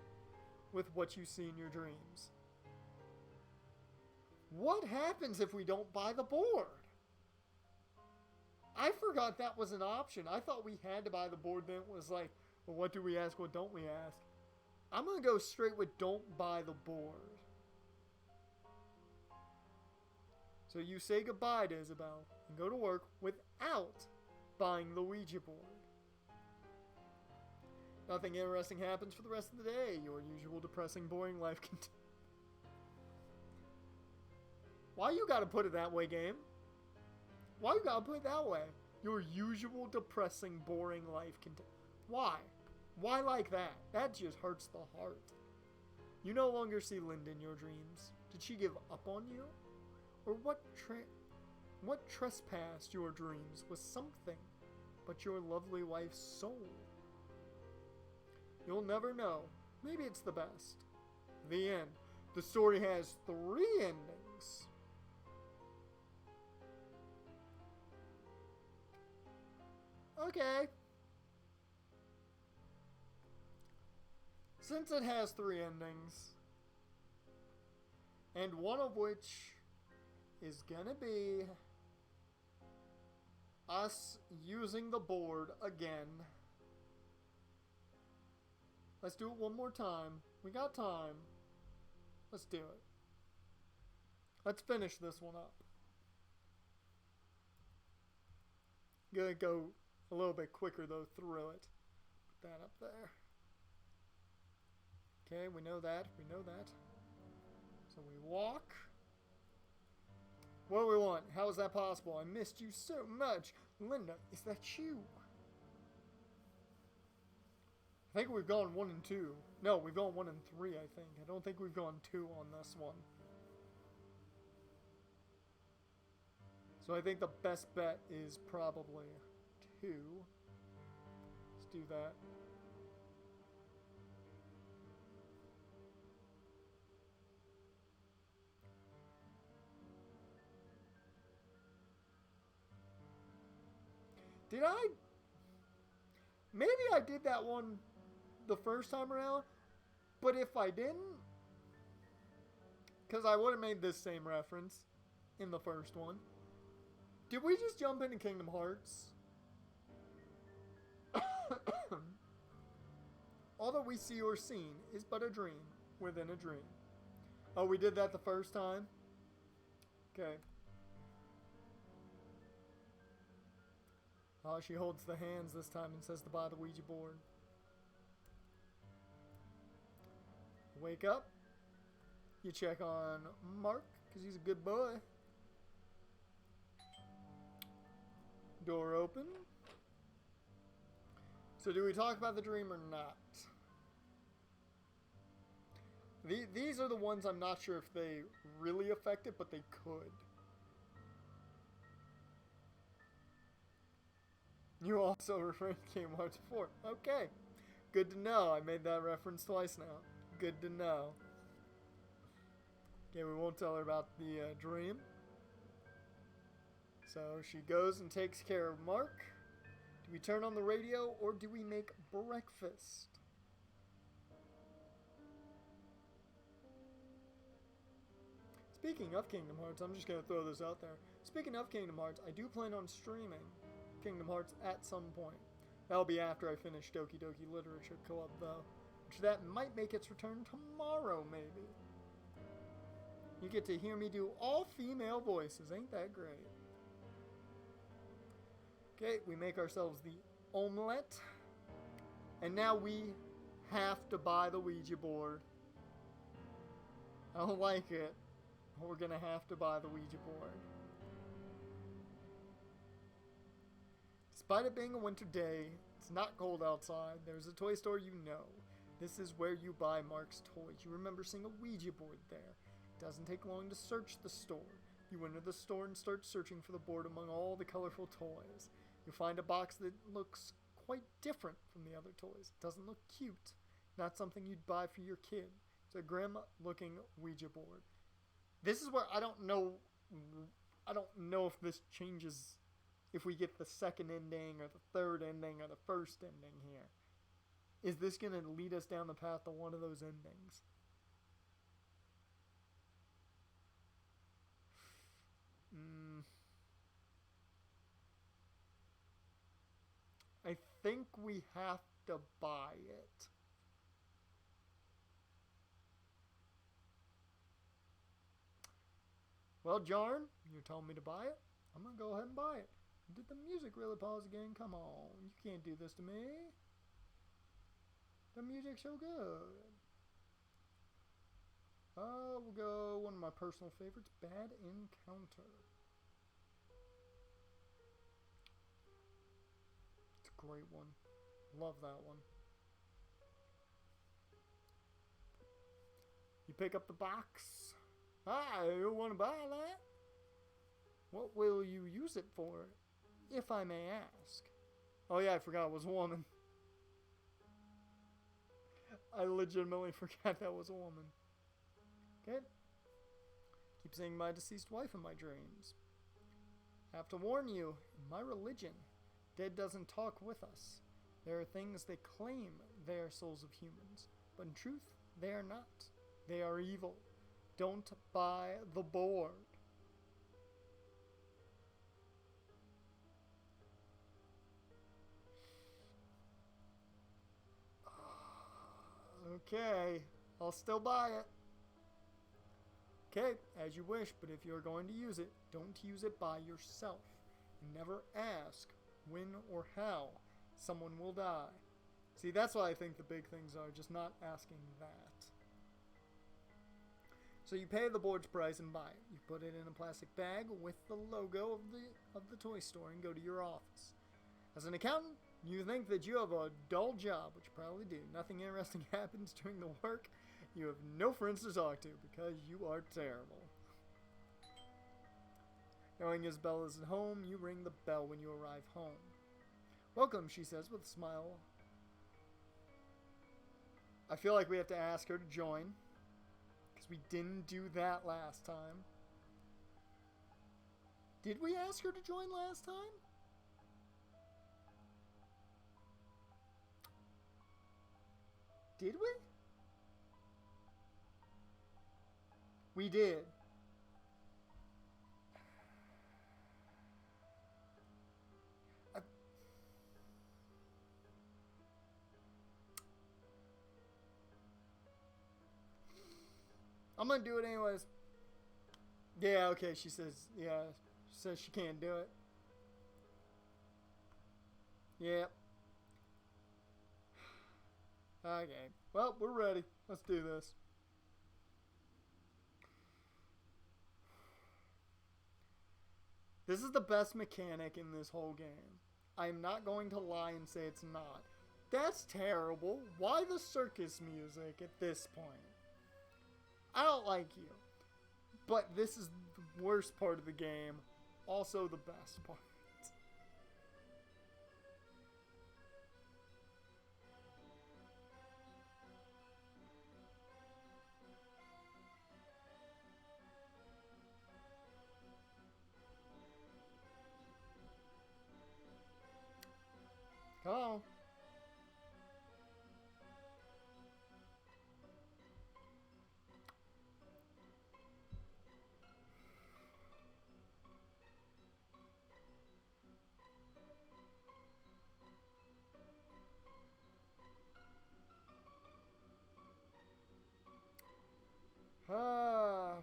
Speaker 2: with what you see in your dreams. What happens if we don't buy the board? I forgot that was an option. I thought we had to buy the board, then it was like, well, what do we ask, what don't we ask? I'm going to go straight with don't buy the board. So you say goodbye to Isabel and go to work without buying the Ouija board. Nothing interesting happens for the rest of the day. Your usual depressing, boring life continues. Why you gotta put it that way, game? Why you gotta put it that way? Your usual depressing, boring life continues. Why? Why like that? That just hurts the heart. You no longer see Linda in your dreams. Did she give up on you? Or what trespassed your dreams was something but your lovely wife's soul? You'll never know. Maybe it's the best. The end. The story has 3 endings. Okay. Since it has 3 endings, and one of which is gonna be us using the board again. Let's do it one more time. We got time. Let's do it. Let's finish this one up. Gonna go a little bit quicker though through it. Put that up there. Okay, we know that. We know that. So we walk. What do we want? How is that possible? I missed you so much. Linda, is that you? I think we've gone 1 and 2. No, we've gone 1 and 3, I think. I don't think we've gone 2 on this one. So I think the best bet is probably 2. Let's do that. Did I? Maybe I did that one the first time around, but if I didn't, because I would have made this same reference in the first one. Did we just jump into Kingdom Hearts? All that we see or seen is but a dream within a dream. Oh, we did that the first time? Okay. Oh, she holds the hands this time and says to buy the Ouija board. Wake up. You check on Mark, because he's a good boy. Door open. So do we talk about the dream or not? These are the ones I'm not sure if they really affect it, but they could. You also referred to Kingdom Hearts 4. Okay. Good to know. I made that reference twice now. Good to know. Okay, we won't tell her about the dream. So she goes and takes care of Mark. Do we turn on the radio or do we make breakfast? Speaking of Kingdom Hearts, I'm just going to throw this out there. Speaking of Kingdom Hearts, I do plan on streaming Kingdom Hearts at some point. That'll be after I finish Doki Doki Literature Co-op though. Which that might make its return tomorrow maybe. You get to hear me do all female voices. Ain't that great? Okay, we make ourselves the omelette. And now we have to buy the Ouija board. I don't like it. We're gonna have to buy the Ouija board. Despite it being a winter day, it's not cold outside. There's a toy store you know. This is where you buy Mark's toys. You remember seeing a Ouija board there. It doesn't take long to search the store. You enter the store and start searching for the board among all the colorful toys. You find a box that looks quite different from the other toys. It doesn't look cute. Not something you'd buy for your kid. It's a grim-looking Ouija board. This is where I don't know if this changes if we get the second ending or the third ending or the first ending here. Is this going to lead us down the path to one of those endings? I think we have to buy it. Well, Jarn, you're telling me to buy it? I'm going to go ahead and buy it. Did the music really pause again? Come on. You can't do this to me. The music's so good. We'll go one of my personal favorites, Bad Encounter. It's a great one. Love that one. You pick up the box. Hi, you want to buy that? What will you use it for, if I may ask? Oh yeah, I forgot it was a woman. I legitimately forgot that was a woman. Okay. Keep seeing my deceased wife in my dreams. Have to warn you, in my religion, Dead doesn't talk with us. There are things that claim they are souls of humans, but in truth, they are not. They are evil. Don't buy the board. Okay, I'll still buy it. Okay, as you wish, but if you're going to use it, don't use it by yourself. And never ask when or how someone will die. See, that's what I think the big things are, just not asking that. So you pay the board's price and buy it. You put it in a plastic bag with the logo of the toy store and go to your office. As an accountant, you think that you have a dull job, which you probably do. Nothing interesting happens during the work. You have no friends to talk to because you are terrible. Knowing Isabella is at home, you ring the bell when you arrive home. Welcome, she says with a smile. I feel like we have to ask her to join, because we didn't do that last time. Did we ask her to join last time? Did we? We did. I'm gonna do it anyways. Yeah, okay, she says, yeah, she says she can't do it. Yep. Okay, well, we're ready. Let's do this. This is the best mechanic in this whole game. I'm not going to lie and say it's not. That's terrible. Why the circus music at this point? I don't like you. But this is the worst part of the game. Also the best part. Come on. Ah.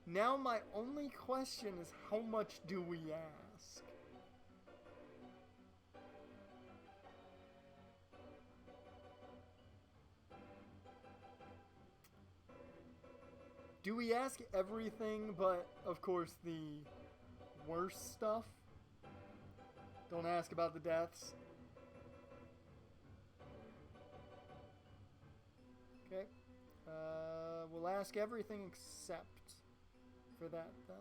Speaker 2: Now my only question is, how much do we ask? Do we ask everything but, of course, the worst stuff? Don't ask about the deaths. Okay. We'll ask everything except for that then.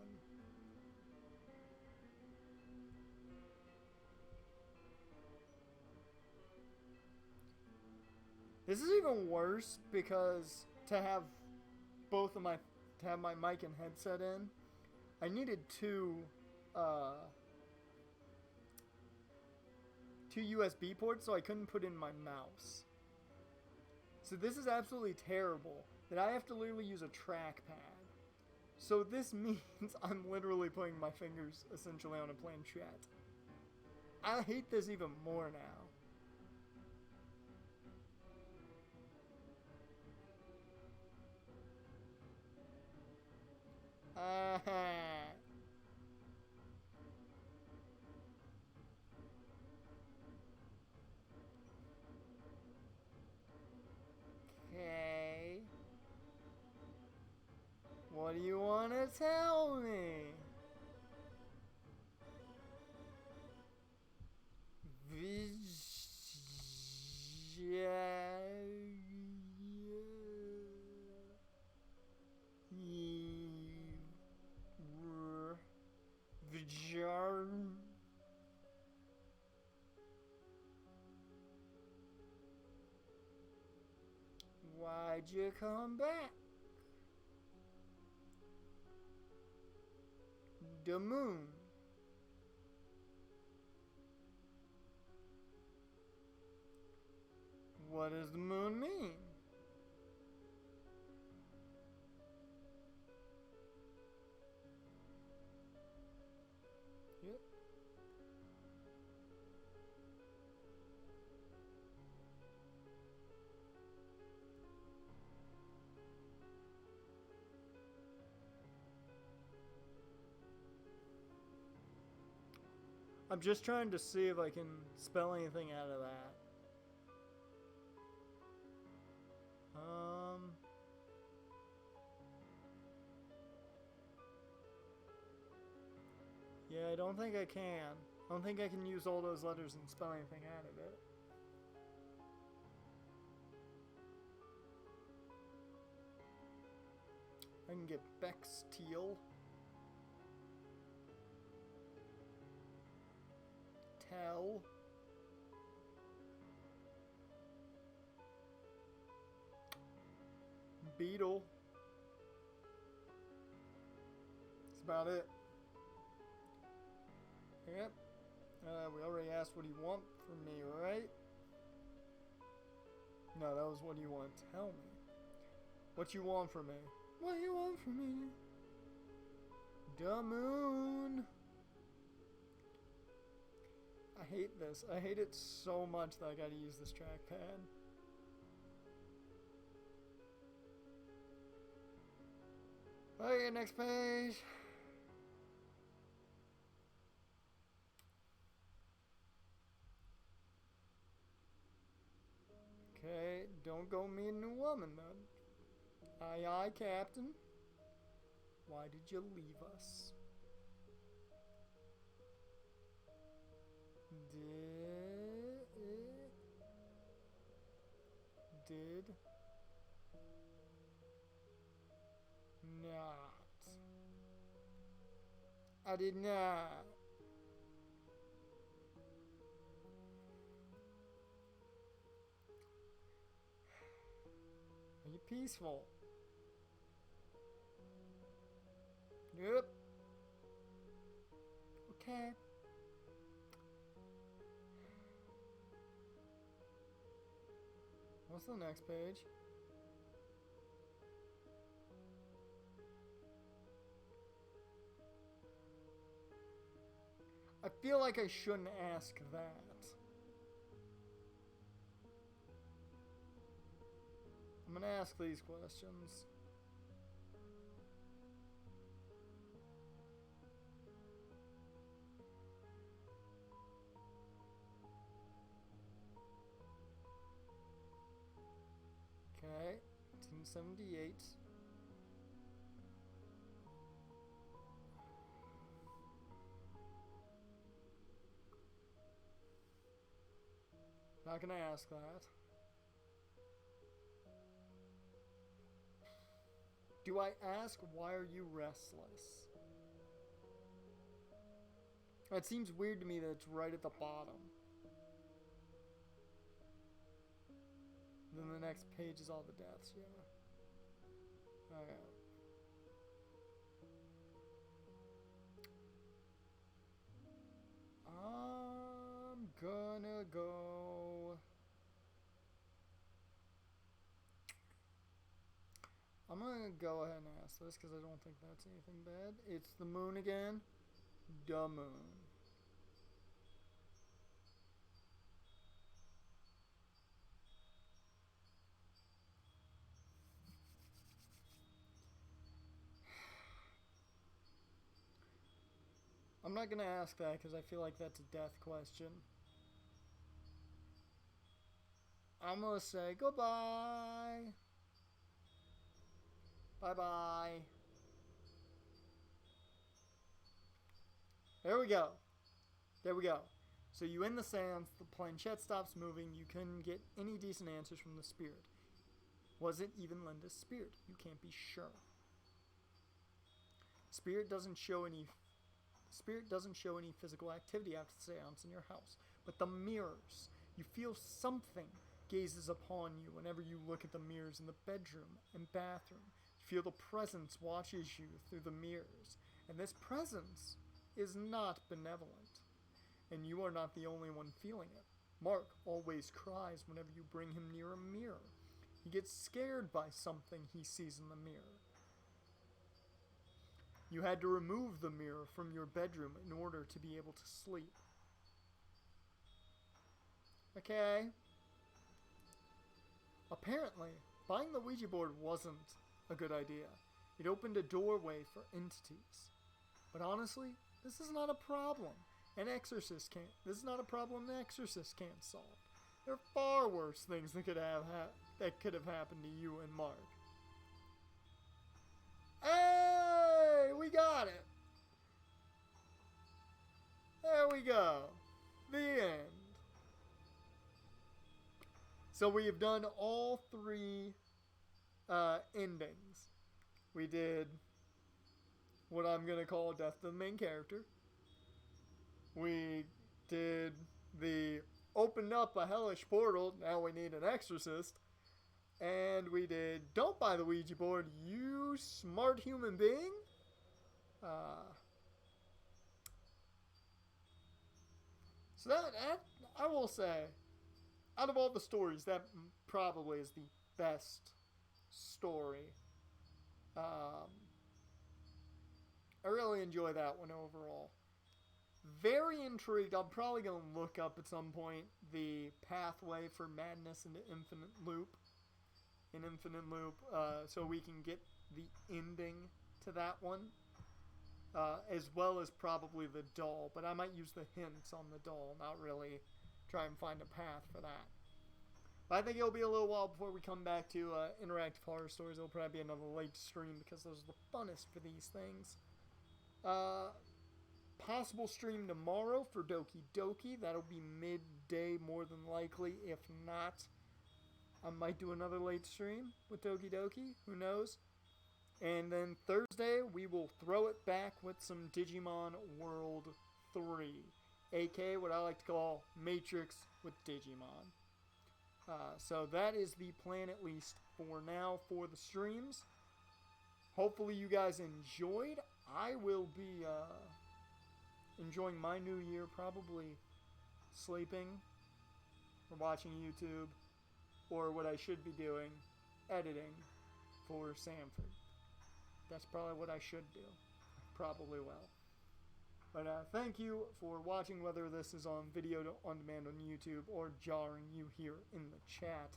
Speaker 2: This is even worse because to have my mic and headset in, I needed two USB ports, so I couldn't put in my mouse. So this is absolutely terrible that I have to literally use a trackpad. So this means I'm literally putting my fingers essentially on a planchette. I hate this even more now. Okay. What do you want to tell me? Why'd you come back? the moon. What does the moon mean? Yep. I'm just trying to see if I can spell anything out of that. Yeah, I don't think I can. I don't think I can use all those letters and spell anything out of it. I can get Bextiel. Tell. Beetle. That's about it. Yep. We already asked what you want from me, right? No, that was what you want to tell me. What you want from me? What you want from me? The moon. I hate this. I hate it so much that I gotta use this trackpad. Okay, next page. Okay, don't go meet a new woman then. Aye, aye, Captain. Why did you leave us? Did not. I did not. Are you peaceful? Yep. Okay. What's the next page? I feel like I shouldn't ask that. I'm gonna ask these questions. Okay, 1978. Not gonna ask that. Do I ask, why are you restless? It seems weird to me that it's right at the bottom. Then the next page is all the deaths, yeah. Okay. I'm gonna go... I'm gonna go ahead and ask this because I don't think that's anything bad. It's the moon again. The moon. I'm not gonna ask that because I feel like that's a death question. I'm gonna say goodbye. Bye-bye. There we go. There we go. So you end the seance, the planchette stops moving, you couldn't get any decent answers from the spirit. Was it even Linda's spirit? You can't be sure. Spirit doesn't show any physical activity after the seance in your house, but the mirrors. You feel something gazes upon you whenever you look at the mirrors in the bedroom and bathroom. You feel the presence watches you through the mirrors, And this presence is not benevolent. And you are not the only one feeling it. Mark always cries whenever you bring him near a mirror. He gets scared by something he sees in the mirror. You had to remove the mirror from your bedroom in order to be able to sleep. Okay. Apparently, buying the Ouija board wasn't a good idea. It opened a doorway for entities. But honestly, this is not a problem. This is not a problem an exorcist can't solve. There are far worse things that could have happened to you and Mark. Hey, we got it. There we go. The end. So we have done all three endings. We did what I'm going to call death to the main character. We did the opened up a hellish portal, now we need an exorcist. And we did don't buy the Ouija board, you smart human being. So that I will say, out of all the stories, that probably is the best story. I really enjoy that one overall. Very intrigued. I'm probably going to look up at some point the pathway for madness into Infinite Loop. So we can get the ending to that one. As well as probably the doll. But I might use the hints on the doll, not really try and find a path for that. But I think it'll be a little while before we come back to interactive horror stories. It'll probably be another late stream because those are the funnest for these things. Possible stream tomorrow for Doki Doki. That'll be midday more than likely. If not, I might do another late stream with Doki Doki. Who knows? And then Thursday, we will throw it back with some Digimon World 3. A.k.a. what I like to call Matrix with Digimon. So that is the plan, at least for now, for the streams. Hopefully you guys enjoyed. I will be enjoying my new year, probably sleeping or watching YouTube, or what I should be doing, editing for Sanford. That's probably what I should do. Probably will. But thank you for watching, whether this is on video on demand on YouTube or jarring you here in the chat.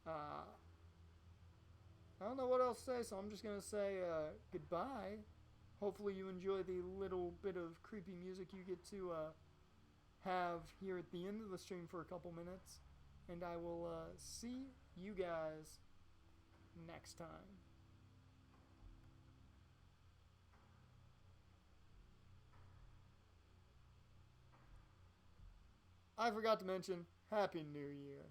Speaker 2: I don't know what else to say, so I'm just going to say goodbye. Hopefully you enjoy the little bit of creepy music you get to have here at the end of the stream for a couple minutes. And I will see you guys next time. I forgot to mention, Happy New Year.